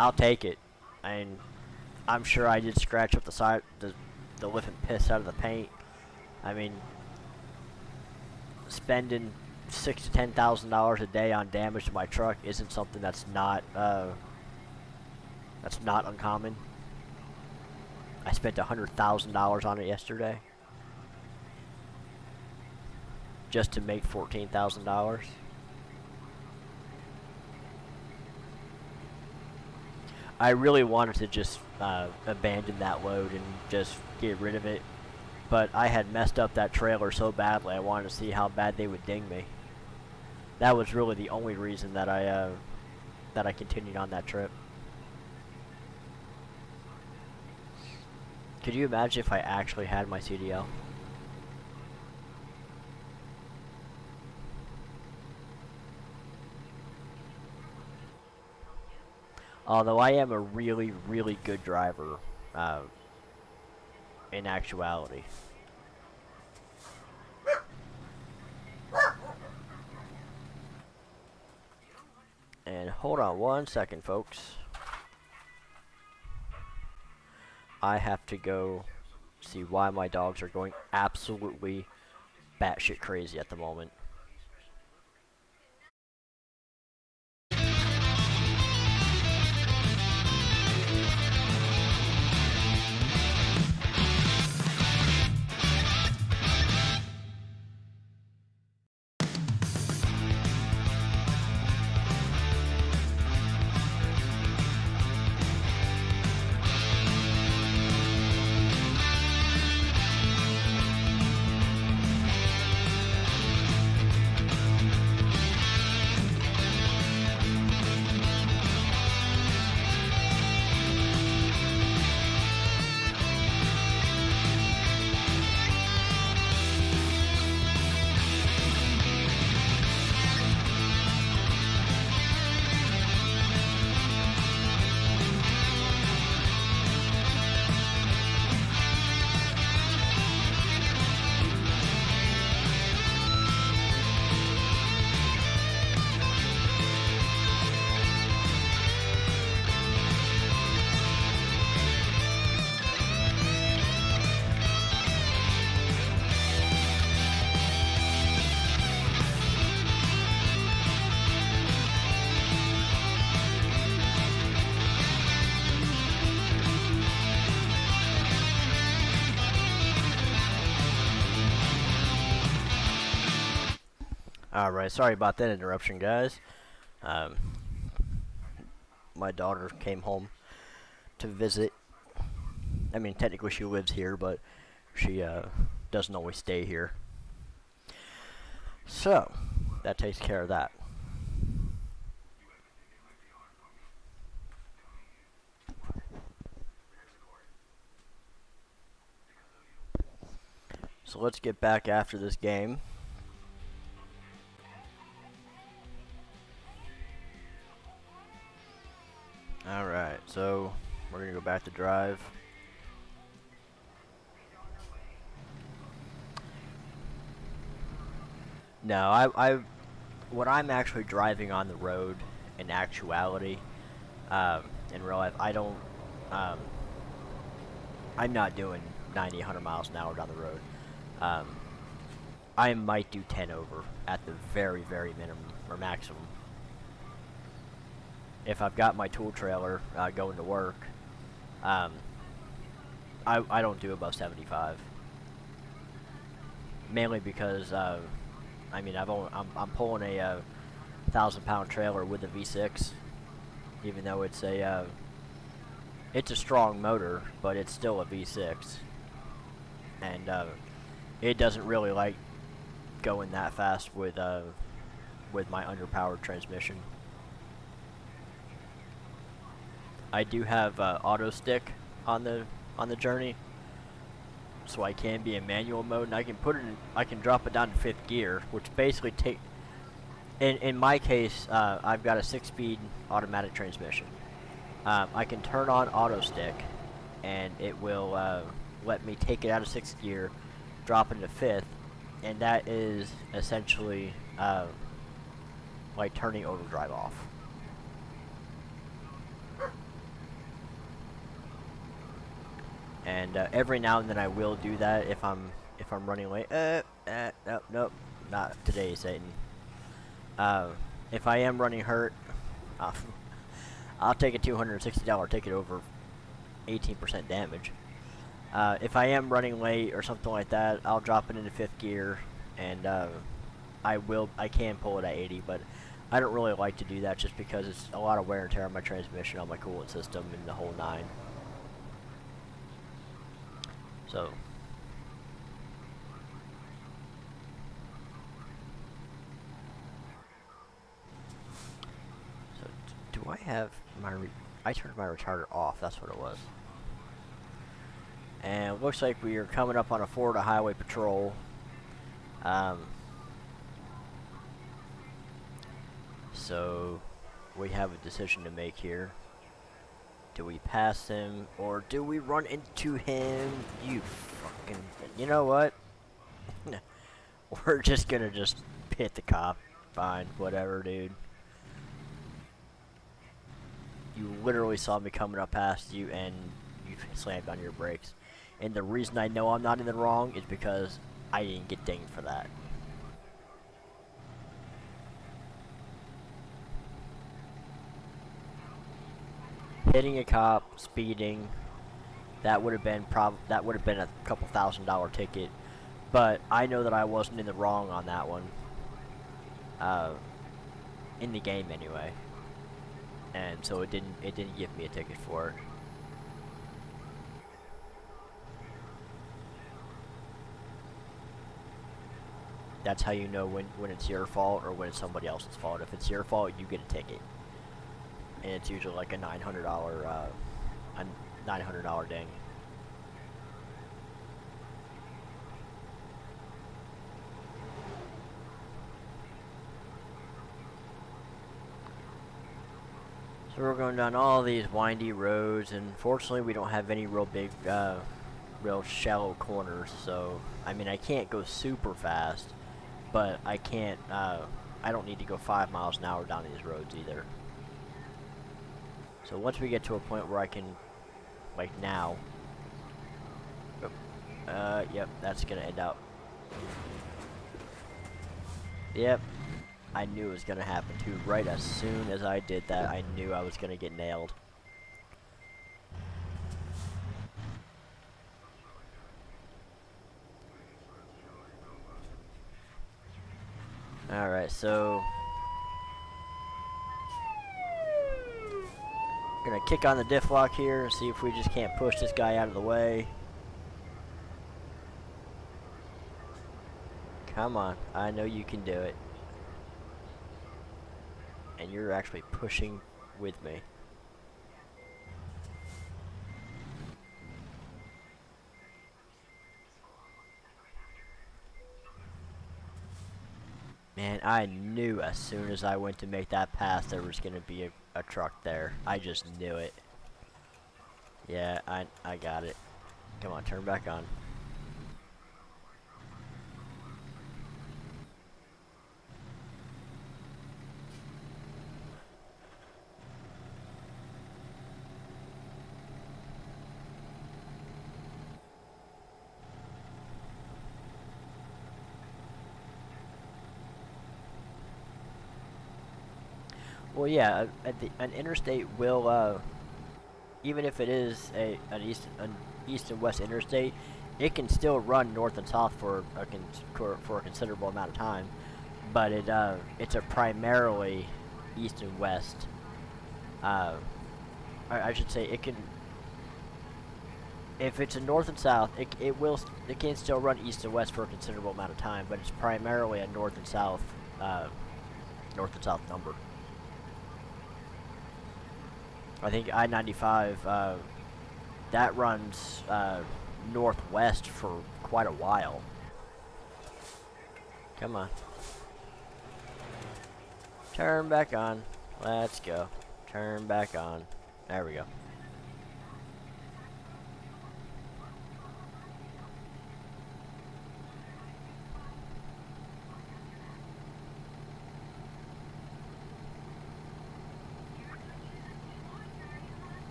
I'll take it. And I'm sure I did scratch up the side, the living piss out of the paint. I mean, spending $6,000 to $10,000 a day on damage to my truck isn't something that's not uncommon. I spent $100,000 on it yesterday just to make $14,000. I really wanted to just abandon that load and just get rid of it, but I had messed up that trailer so badly I wanted to see how bad they would ding me. That was really the only reason that I continued on that trip. Could you imagine if I actually had my CDL? Although I am a really, really good driver, in actuality. And hold on one second, folks. I have to go see why my dogs are going absolutely batshit crazy at the moment. Alright, sorry about that interruption, guys. My daughter came home to visit. I mean, technically she lives here, but she doesn't always stay here. So, that takes care of that. So let's get back after this game. Alright, so we're gonna go back to drive. No, what I'm actually driving on the road in actuality, in real life, I'm not doing 90, 100 miles an hour down the road. I might do 10 over at the very, very minimum or maximum. If I've got my tool trailer going to work, I don't do above 75. Mainly because I mean I'm pulling a 1,000-pound trailer with a V6, even though it's a strong motor, but it's still a V6, and it doesn't really like going that fast with my underpowered transmission. I do have auto stick on the journey, so I can be in manual mode, and I can drop it down to 5th gear, which basically in my case, I've got a 6-speed automatic transmission. I can turn on auto stick, and it will let me take it out of 6th gear, drop it into 5th, and that is essentially like turning overdrive off. And every now and then I will do that if I'm running late. Nope, not today, Satan. If I am running hurt, uh, I'll take a $260 ticket over 18% damage. If I am running late or something like that, I'll drop it into 5th gear, and I can pull it at 80, but I don't really like to do that just because it's a lot of wear and tear on my transmission, on my coolant system, and the whole 9. So do I have my I turned my retarder off, that's what it was. And it looks like we are coming up on a Florida highway patrol. So we have a decision to make here. Do we pass him or do we run into him? You fucking... You know what? We're just gonna hit the cop. Fine, whatever, dude. You literally saw me coming up past you and you slammed on your brakes. And the reason I know I'm not in the wrong is because I didn't get dinged for that. Hitting a cop, speeding, that would have been a couple $1,000 ticket. But I know that I wasn't in the wrong on that one. In the game anyway. And so it didn't give me a ticket for it. That's how you know when it's your fault or when it's somebody else's fault. If it's your fault, you get a ticket. And it's usually like a $900 ding. So we're going down all these windy roads, and fortunately we don't have any real big, real shallow corners. So I mean, I can't go super fast, but I can't. I don't need to go 5 miles an hour down these roads either. So once we get to a point where I can, like now, yep, that's gonna end up. Yep, I knew it was gonna happen too. Right as soon as I did that, I knew I was gonna get nailed. Alright, so we're gonna kick on the diff lock here and see if we just can't push this guy out of the way. Come on, I know you can do it. And you're actually pushing with me. Man, I knew as soon as I went to make that pass there was gonna be a truck there. I just knew it. Yeah, I got it. Come on, turn back on. Well, yeah, an interstate will, even if it is an east and west interstate, it can still run north and south for a considerable amount of time. But it's a primarily east and west. I should say it can. If it's a north and south, it can still run east and west for a considerable amount of time. But it's primarily a north and south number. I think I-95, that runs northwest for quite a while. Come on. Turn back on. Let's go. Turn back on. There we go.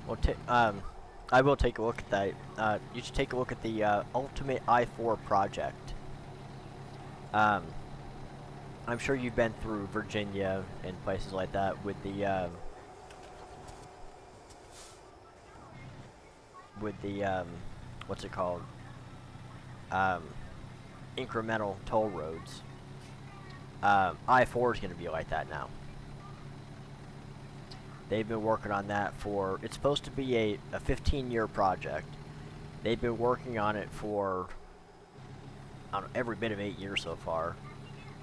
Well, I will take a look at that. You should take a look at the Ultimate I-4 project. Um, I'm sure you've been through Virginia and places like that with the what's it called? Um, incremental toll roads. I-4 is going to be like that now. They've been working on that for, it's supposed to be a 15-year project. They've been working on it for, I don't know, every bit of 8 years so far.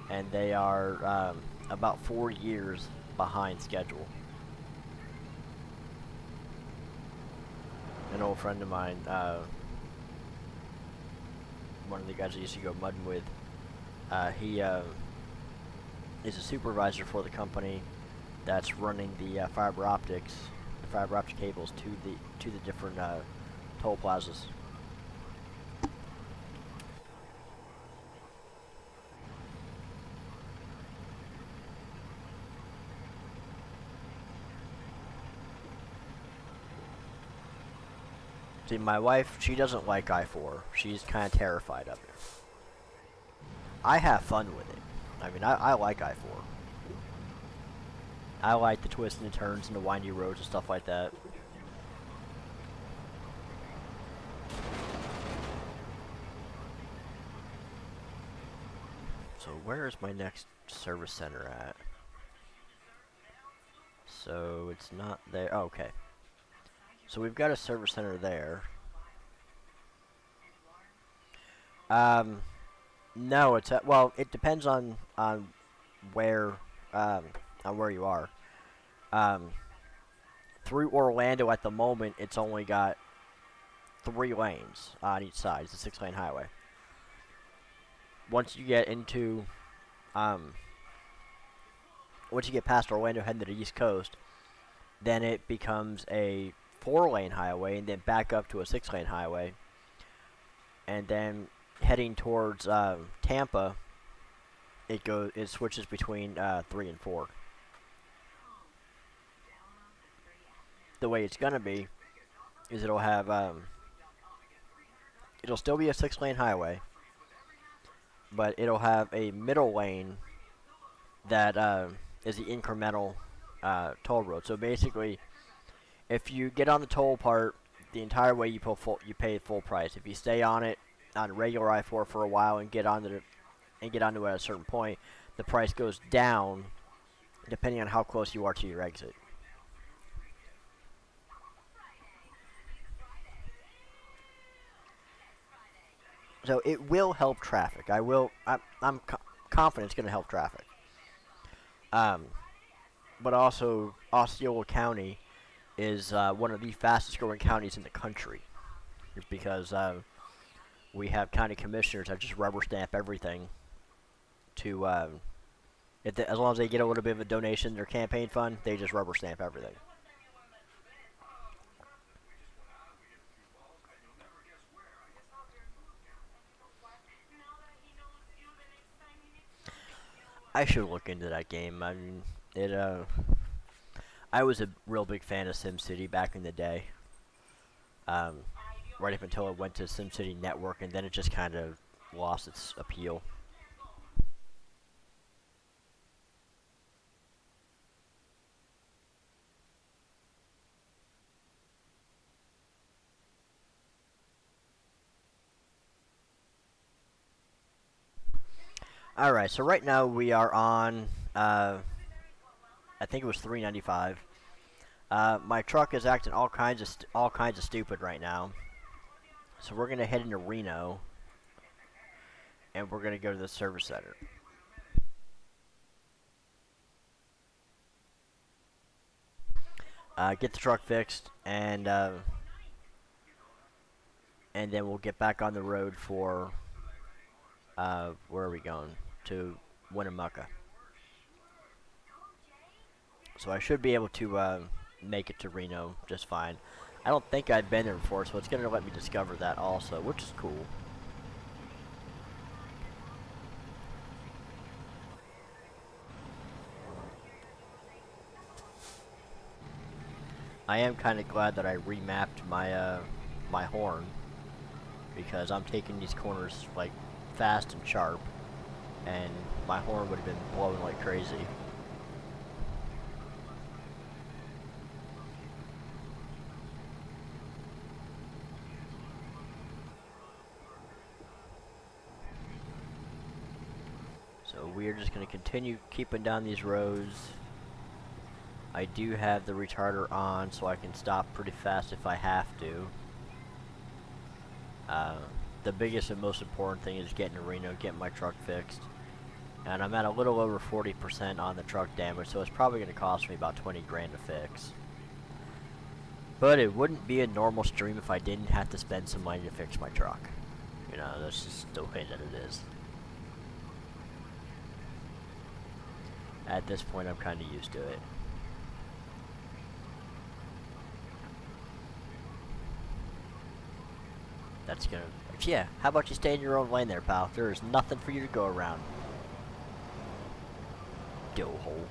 And they are about 4 years behind schedule. An old friend of mine, one of the guys I used to go mudding with, he is a supervisor for the company that's running the fiber optic cables to the different toll plazas. See, my wife, she doesn't like I-4. She's kind of terrified of it. I have fun with it. I mean, I like I-4. I like the twists and the turns and the windy roads and stuff like that. So where is my next service center at? So it's not there. Oh, okay. So we've got a service center there. No, it's at, well, it depends on where on where you are. Um, through Orlando at the moment, it's only got 3 lanes on each side. It's a 6-lane highway. Once you get into, once you get past Orlando heading to the East Coast, then it becomes a 4-lane highway, and then back up to a 6-lane highway, and then heading towards Tampa, it switches between 3 and 4. The way it's gonna be is it'll have it'll still be a 6-lane highway, but it'll have a middle lane that is the incremental toll road. So basically, if you get on the toll part, the entire way you pay full price. If you stay on it on regular I-4 for a while and get onto it at a certain point, the price goes down depending on how close you are to your exit. So it will help traffic. I'm confident it's going to help traffic. But also, Osceola County is one of the fastest growing counties in the country. It's because we have county commissioners that just rubber stamp everything to, as long as they get a little bit of a donation in their campaign fund, they just rubber stamp everything. I should look into that game. I mean, I was a real big fan of SimCity back in the day. Right up until it went to SimCity Network, and then it just kind of lost its appeal. Alright, so right now we are on, I think it was 395. My truck is acting all kinds of stupid right now. So we're gonna head into Reno, and we're gonna go to the service center. Get the truck fixed, and then we'll get back on the road for, where are we going? To Winnemucca. So I should be able to make it to Reno just fine. I don't think I've been there before, so it's going to let me discover that also, which is cool. I am kind of glad that I remapped my my horn, because I'm taking these corners like fast and sharp, and my horn would have been blowing like crazy. So we're just going to continue keeping down these roads. I do have the retarder on, so I can stop pretty fast if I have to. The biggest and most important thing is getting to Reno, getting my truck fixed. And I'm at a little over 40% on the truck damage, so it's probably going to cost me about 20 grand to fix. But it wouldn't be a normal stream if I didn't have to spend some money to fix my truck. You know, that's just the way that it is. At this point, I'm kind of used to it. That's gonna... Yeah, how about you stay in your own lane there, pal? There is nothing for you to go around. Doughhole.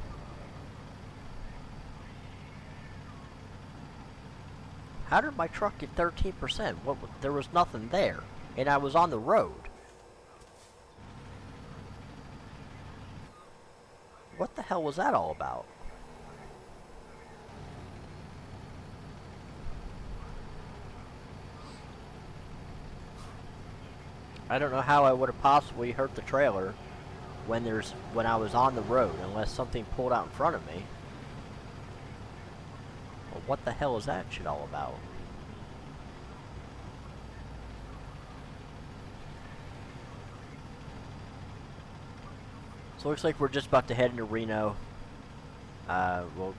How did my truck get 13%? What? There was nothing there, and I was on the road. What the hell was that all about? I don't know how I would have possibly hurt the trailer when I was on the road, unless something pulled out in front of me. Well, what the hell is that shit all about? So it looks like we're just about to head into Reno. We'll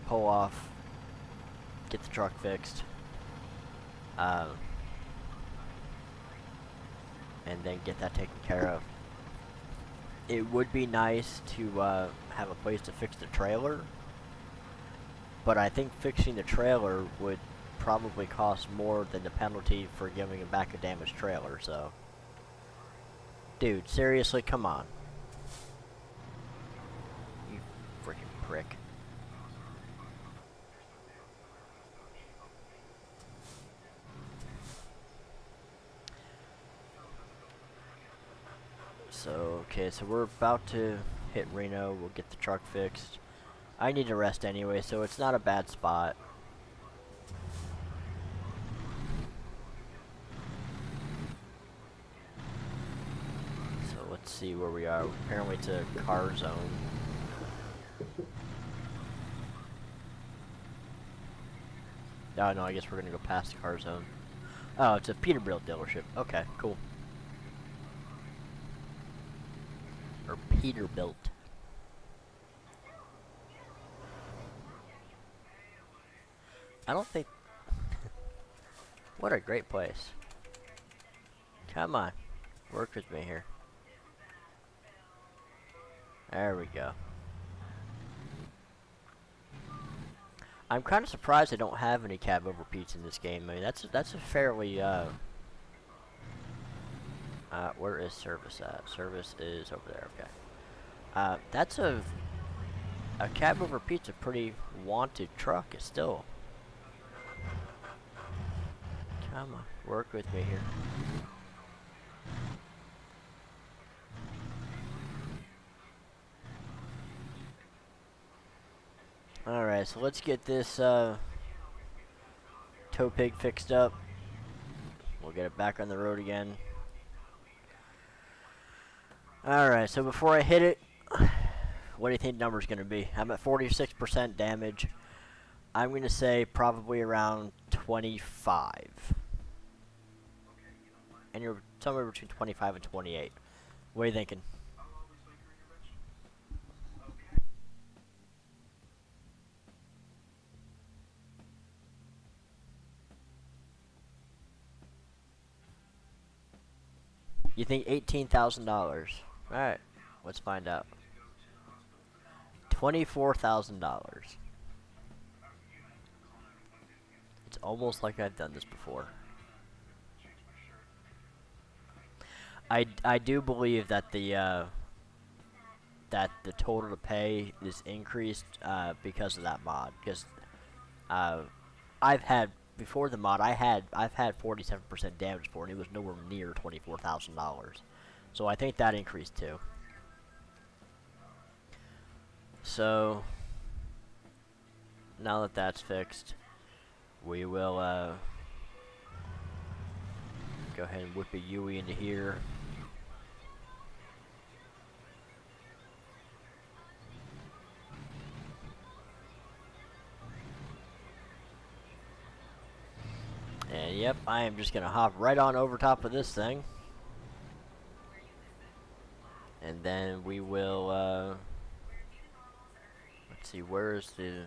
pull off, get the truck fixed, and then get that taken care of. It would be nice to have a place to fix the trailer, but I think fixing the trailer would probably cost more than the penalty for giving him back a damaged trailer, so... Dude, seriously, come on. You freaking prick. So, okay, so we're about to hit Reno. We'll get the truck fixed. I need to rest anyway, so it's not a bad spot. So let's see where we are. Apparently it's a car zone. Oh no, I guess we're gonna go past the car zone. Oh, it's a Peterbilt dealership. Okay, cool. Or Peterbilt. I don't think... What a great place. Come on. Work with me here. There we go. I'm kind of surprised I don't have any cab over Pete's in this game. I mean, that's a fairly, where is service at? Service is over there, okay. That's a cab over Pete's a pretty wanted truck, it's still. Come on, work with me here. Alright, so let's get this tow pig fixed up. We'll get it back on the road again. Alright, so before I hit it, what do you think the number's going to be? I'm at 46% damage. I'm going to say probably around 25. And you're somewhere between 25 and 28. What are you thinking? You think $18,000? Alright, let's find out. $24,000. It's almost like I've done this before. I do believe that the total to pay is increased because of that mod. Because Uh, I've had before the mod, I've had 47% damage for it. And it was nowhere near $24,000. So I think that increased too. So now that that's fixed, we will go ahead and whip a Yui into here. And yep, I am just gonna hop right on over top of this thing. And then we will, let's see, where is the...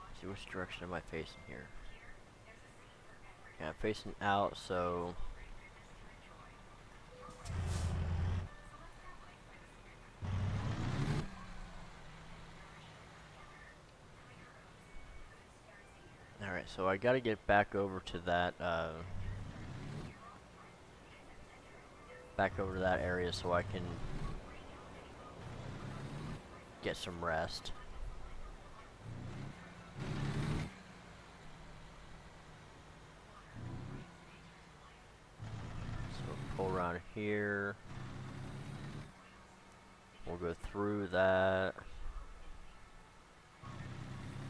Let's see, which direction am I facing here? Yeah, I'm facing out, so... Alright, so I gotta get back over to that, back over to that area so I can get some rest. So we'll pull around here. We'll go through that.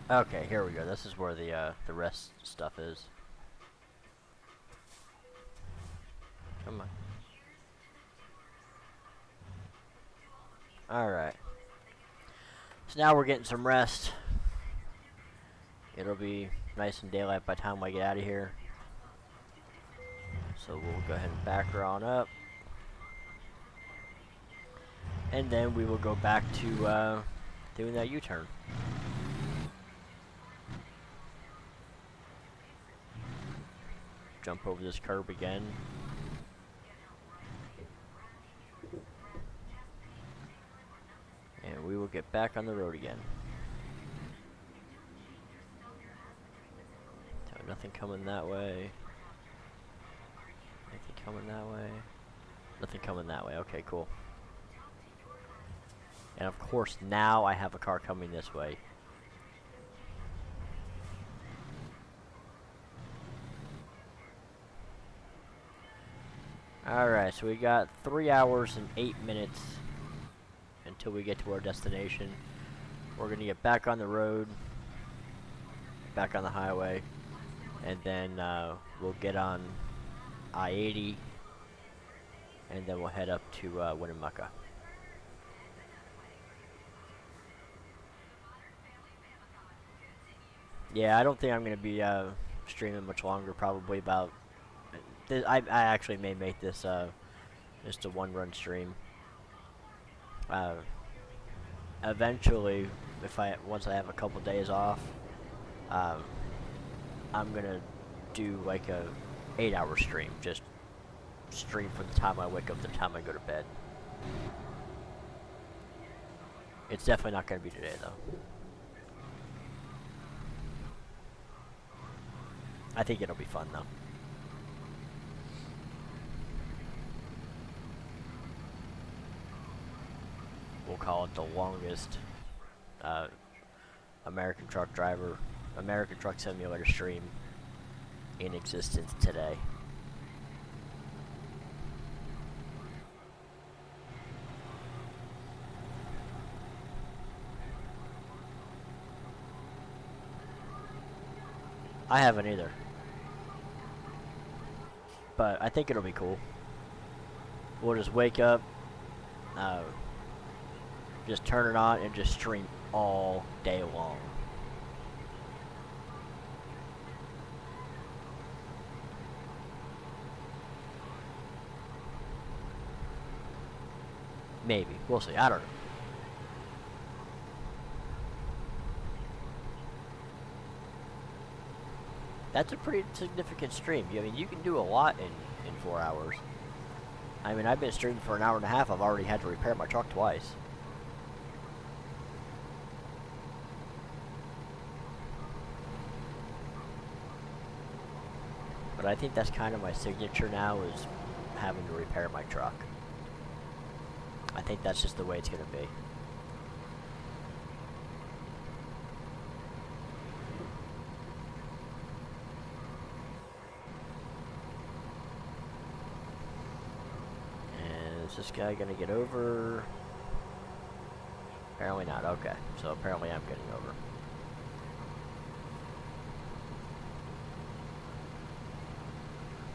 Okay, here we go. This is where the rest stuff is. Come on. Alright. So now we're getting some rest. It'll be nice and daylight by the time I get out of here. So we'll go ahead and back her on up. And then we will go back to doing that U-turn. Jump over this curb again. And we will get back on the road again. So nothing coming that way. Nothing coming that way. Nothing coming that way. Okay, cool. And of course, now I have a car coming this way. Alright, so we got 3 hours and 8 minutes until we get to our destination. We're gonna get back on the road, back on the highway, and then we'll get on I-80, and then we'll head up to Winnemucca. Yeah, I don't think I'm gonna be streaming much longer. Probably about. I actually may make this just a one-run stream. Eventually, once I have a couple days off, I'm gonna do like a 8-hour stream. Just stream from the time I wake up to the time I go to bed. It's definitely not gonna be today though. I think it'll be fun though. We'll call it the longest American Truck Simulator stream in existence today. I haven't either. But I think it'll be cool. We'll just wake up, just turn it on, and just stream all day long. Maybe. We'll see. I don't know. That's a pretty significant stream. I mean, you can do a lot in 4 hours. I mean, I've been streaming for an hour and a half. I've already had to repair my truck twice. But I think that's kind of my signature now, is having to repair my truck. I think that's just the way it's going to be. Is this guy gonna get over? Apparently not. Okay, so apparently I'm getting over.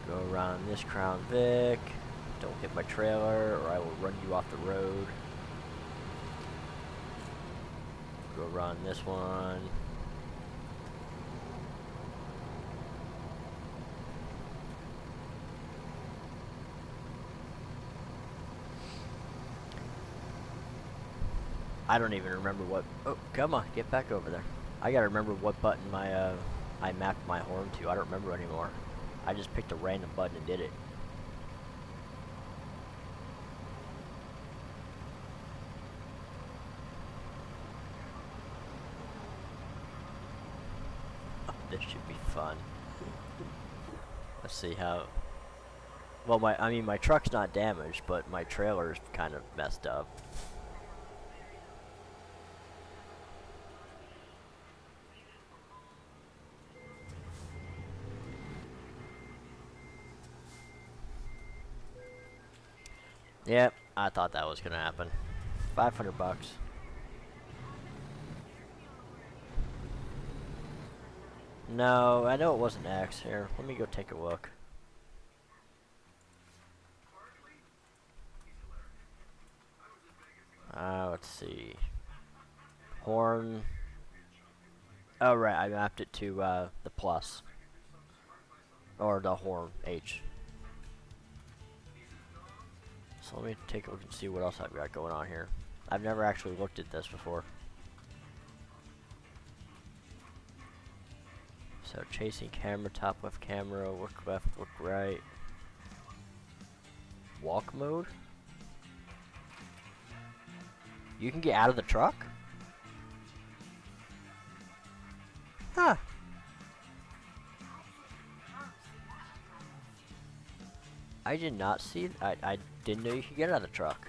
Go around this Crown Vic. Don't hit my trailer or I will run you off the road. Go around this one. I don't even remember what... Oh, come on, get back over there. I gotta remember what button my, I mapped my horn to. I don't remember anymore. I just picked a random button and did it. Oh, this should be fun. Let's see how... Well, my truck's not damaged, but my trailer's kind of messed up. Yep, I thought that was gonna happen. 500 bucks. No, I know it wasn't X. Here, let me go take a look. Let's see. Horn. Oh, right, I mapped it to the plus. Or the horn, H. So let me take a look and see what else I've got going on here. I've never actually looked at this before. So chasing camera, top left camera, look left, look right. Walk mode? You can get out of the truck? Huh. I did not see... I didn't know you could get out of the truck.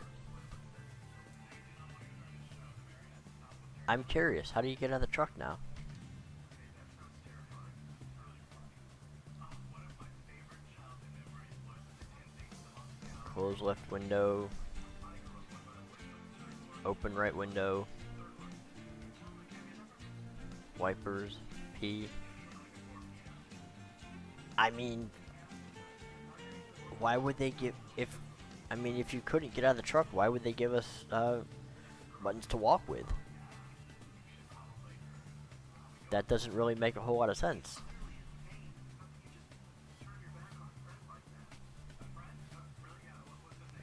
I'm curious. How do you get out of the truck now? Close left window. Open right window. Wipers. P. I mean... Why would they give... If you couldn't get out of the truck, why would they give us buttons to walk with? That doesn't really make a whole lot of sense.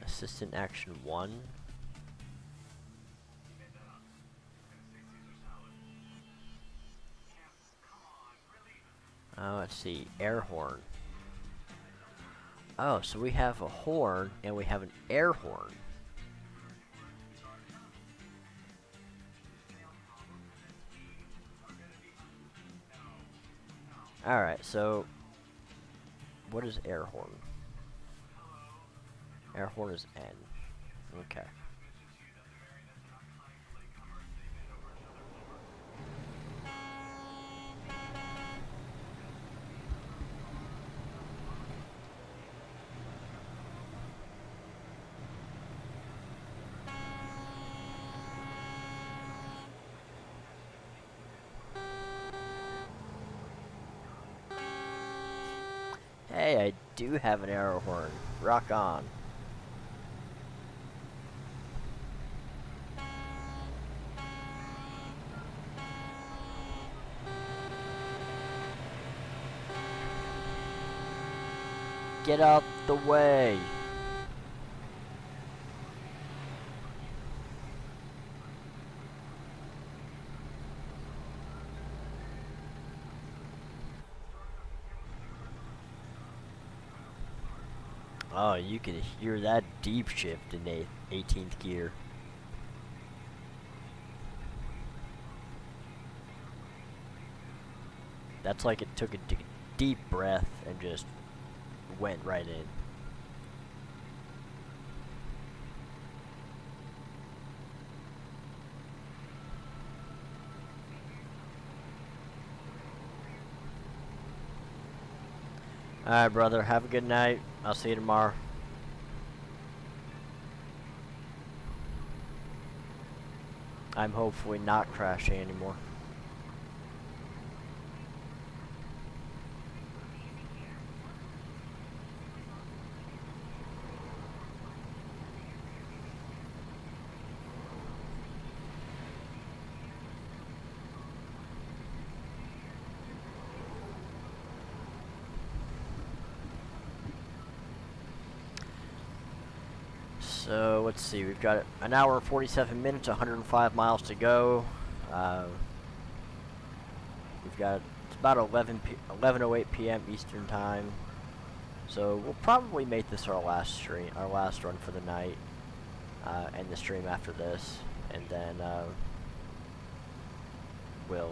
Assistant action 1. Let's see. Air horn. Oh, so we have a horn and we have an air horn. Alright, so what is air horn? Air horn is N. Okay. Hey, I do have an air horn. Rock on. Get out the way. Oh, you can hear that deep shift in the 18th gear. That's like it took a deep breath and just went right in. Alright, brother. Have a good night. I'll see you tomorrow. I'm hopefully not crashing anymore. So let's see, we've got an hour and 47 minutes, 105 miles to go. We've got, it's about 11:08 p.m. Eastern time. So we'll probably make this our last run for the night, and the stream after this, and then we'll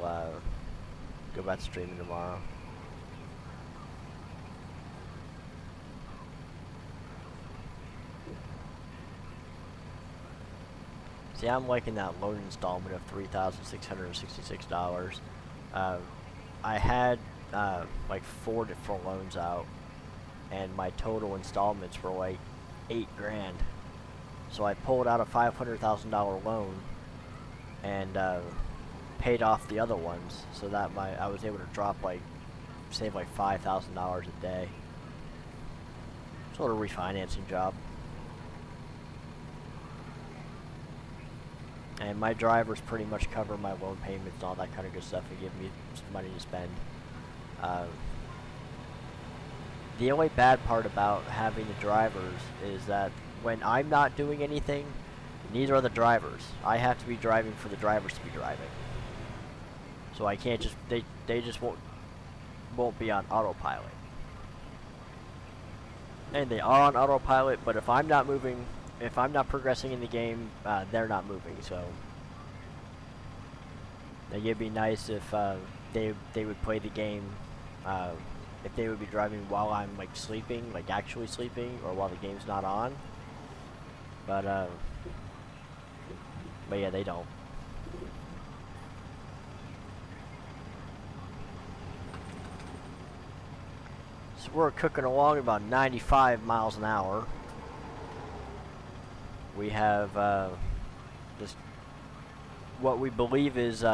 go back to streaming tomorrow. See, I'm liking that loan installment of $3,666. I had like 4 different loans out, and my total installments were like $8 grand. So I pulled out a $500,000 loan and paid off the other ones, so that I was able to save like $5,000 a day. Sort of refinancing job. And my drivers pretty much cover my loan payments and all that kind of good stuff and give me some money to spend. The only bad part about having the drivers is that when I'm not doing anything, neither are the drivers. I have to be driving for the drivers to be driving. So I can't just, they just won't be on autopilot. And they are on autopilot, but if I'm not moving, if I'm not progressing in the game, they're not moving, so it'd be nice if they would play the game, if they would be driving while I'm like sleeping, like actually sleeping, or while the game's not on. But yeah, they don't. So we're cooking along about 95 miles an hour. We have this, what we believe is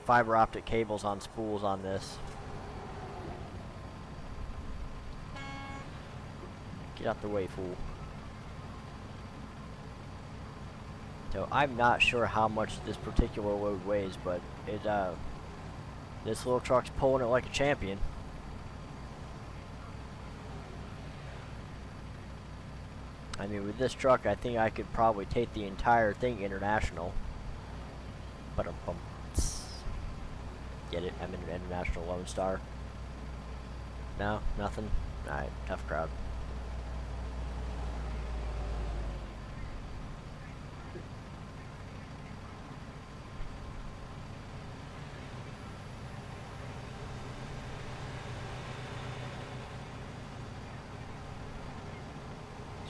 fiber optic cables on spools on this. Get out the way, fool. So I'm not sure how much this particular load weighs, but it this little truck's pulling it like a champion. I mean, with this truck, I think I could probably take the entire thing international. But get it? I'm an international Lone Star. No? Nothing? Alright, tough crowd.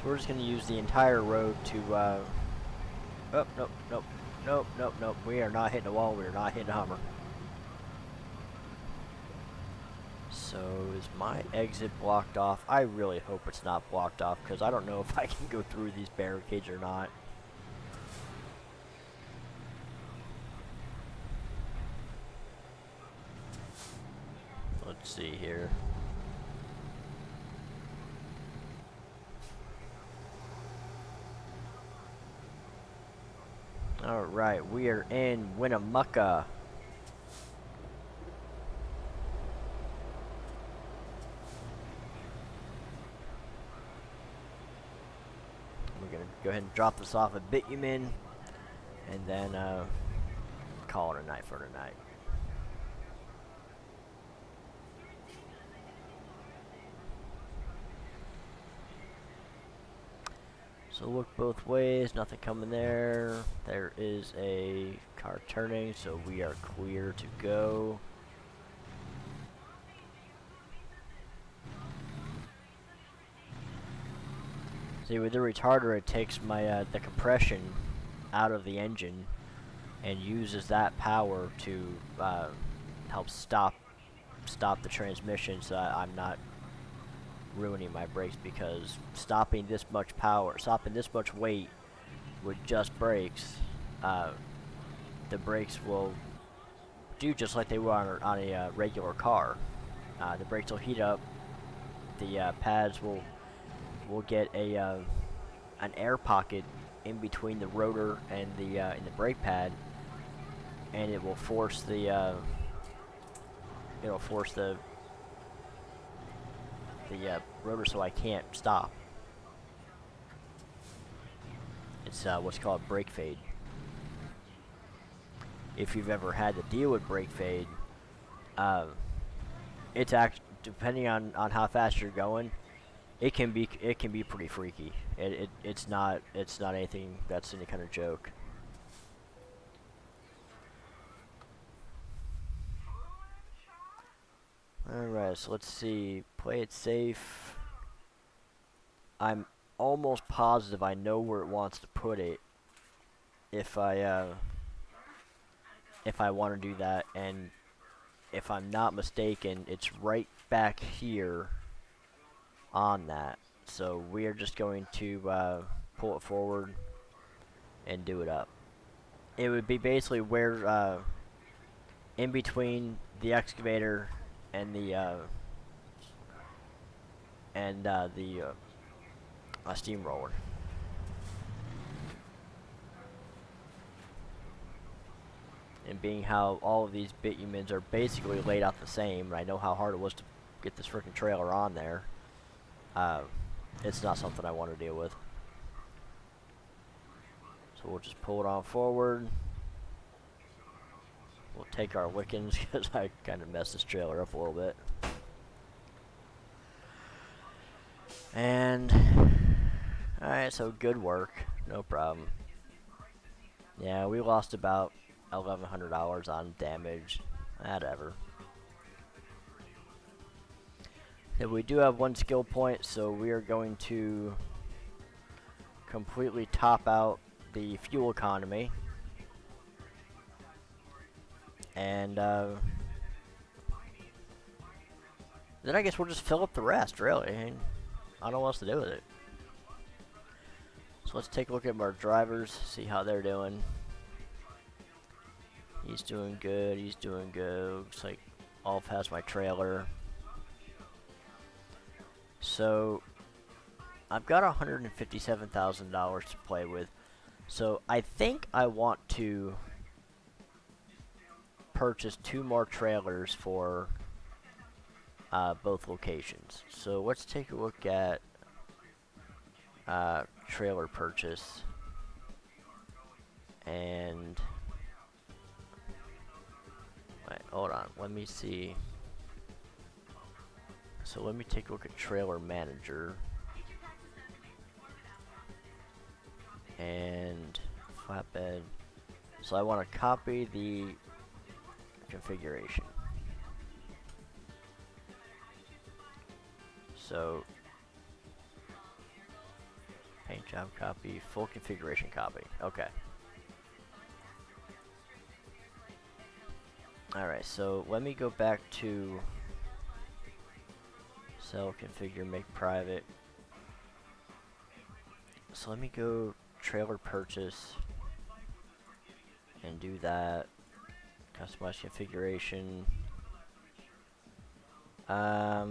We're just going to use the entire road to, oh, nope, nope, nope, nope, nope. We are not hitting a wall. We are not hitting a Hummer. So, is my exit blocked off? I really hope it's not blocked off, because I don't know if I can go through these barricades or not. Let's see here. Alright, we are in Winnemucca. We're going to go ahead and drop this off at Bitumen, and then call it a night for tonight. So look both ways, nothing coming there. There is a car turning, so we are clear to go. See, with the retarder, it takes my the compression out of the engine and uses that power to help stop the transmission, so I'm not ruining my brakes, because stopping this much power, stopping this much weight with just brakes, the brakes will do just like they would on a regular car. The brakes will heat up. The pads will get an air pocket in between the rotor and the brake pad, and it will force the rotor so I can't stop. It's what's called brake fade. If you've ever had to deal with brake fade, it's depending on how fast you're going, it can be pretty freaky. It's not anything that's any kind of joke. Alright, so let's see. Play it safe. I'm almost positive I know where it wants to put it if I want to do that, and if I'm not mistaken, it's right back here on that. So we are just going to pull it forward and do it up. It would be basically where in between the excavator and the steamroller. And being how all of these bitumens are basically laid out the same, and I know how hard it was to get this freaking trailer on there, it's not something I want to deal with. So we'll just pull it on forward. We'll take our lickings because I kind of messed this trailer up a little bit. And alright, so good work, no problem. Yeah, we lost about $1,100 on damage, whatever. And we do have one skill point, so we are going to completely top out the fuel economy. And then I guess we'll just fill up the rest, really. I don't know what else to do with it. So let's take a look at our drivers, see how they're doing. He's doing good, he's doing good. Looks like Olaf has my trailer. So I've got $157,000 to play with. So I think I want to purchase 2 more trailers for both locations. So let's take a look at trailer purchase. And wait, hold on, let me see. So let me take a look at trailer manager. And flatbed. So I want to copy the configuration. So paint job copy, full configuration copy. Okay. Alright, so let me go back to sell, configure, make private. So let me go trailer purchase and do that. Customize configuration. I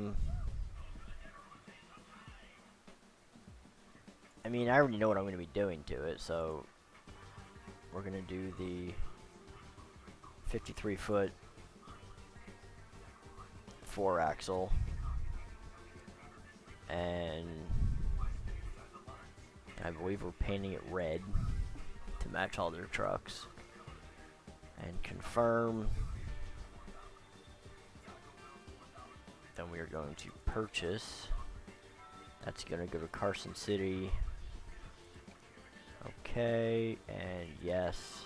mean, I already know what I'm going to be doing to it, so we're going to do the 53-foot 4-axle, and I believe we're painting it red to match all their trucks. And confirm. Then we are going to purchase. That's going to go to Carson City. Okay, and yes.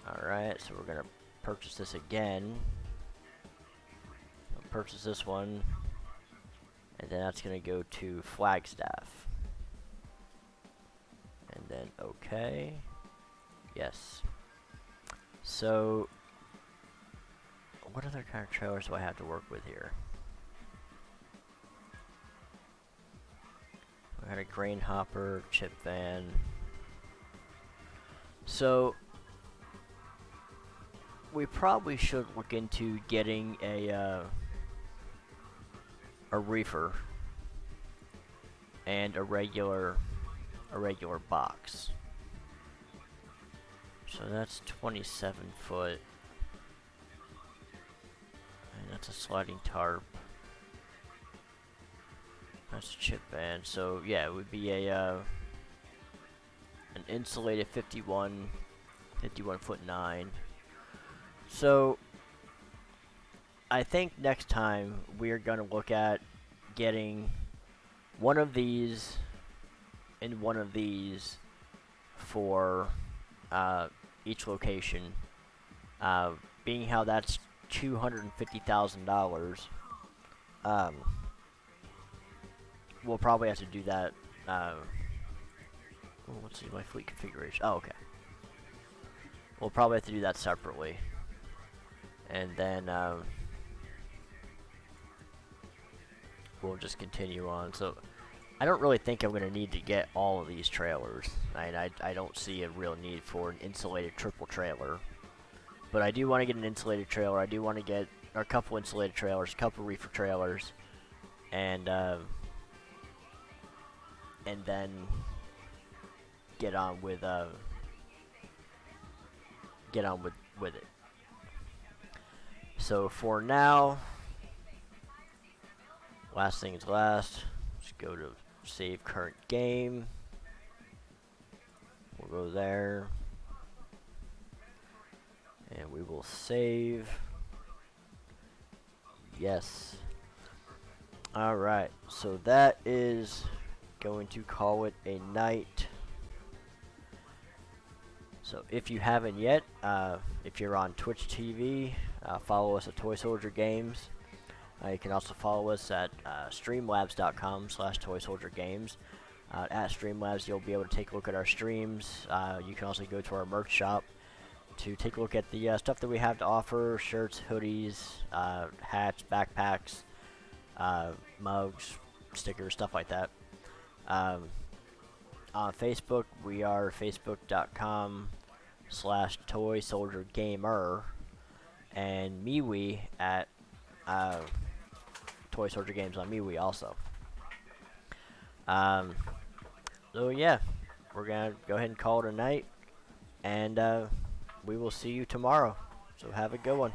Alright, so we're going to purchase this again. We'll purchase this one. And then that's going to go to Flagstaff. And then okay. Yes. So, what other kind of trailers do I have to work with here? had a grain hopper, chip van. So we probably should look into getting a reefer and a regular box. So that's 27 foot, and that's a sliding tarp. That's a chip van. So yeah, it would be a an insulated 51 foot 9. So I think next time we're gonna look at getting one of these and one of these for each location. Being how that's $250,000, we'll probably have to do that. Let's see my fleet configuration. Oh, okay. We'll probably have to do that separately, and then we'll just continue on. So I don't really think I'm going to need to get all of these trailers. I don't see a real need for an insulated triple trailer. But I do want to get an insulated trailer. I do want to get a couple insulated trailers, a couple reefer trailers, and then get on with it. So for now, last thing is last. Let's go to save current game. We'll go there, and we will save. Yes. Alright, so that is going to call it a night. So if you haven't yet, if you're on Twitch TV, follow us at Toy Soldier Games. You can also follow us at streamlabs.com/toysoldiergames. At Streamlabs, you'll be able to take a look at our streams. You can also go to our merch shop to take a look at the stuff that we have to offer: shirts, hoodies, hats, backpacks, mugs, stickers, stuff like that. On Facebook, we are facebook.com/toysoldiergamer, and MeWe at Toy Soldier Games on MeWe also. So yeah, we're gonna go ahead and call it a night, and we will see you tomorrow. So have a good one.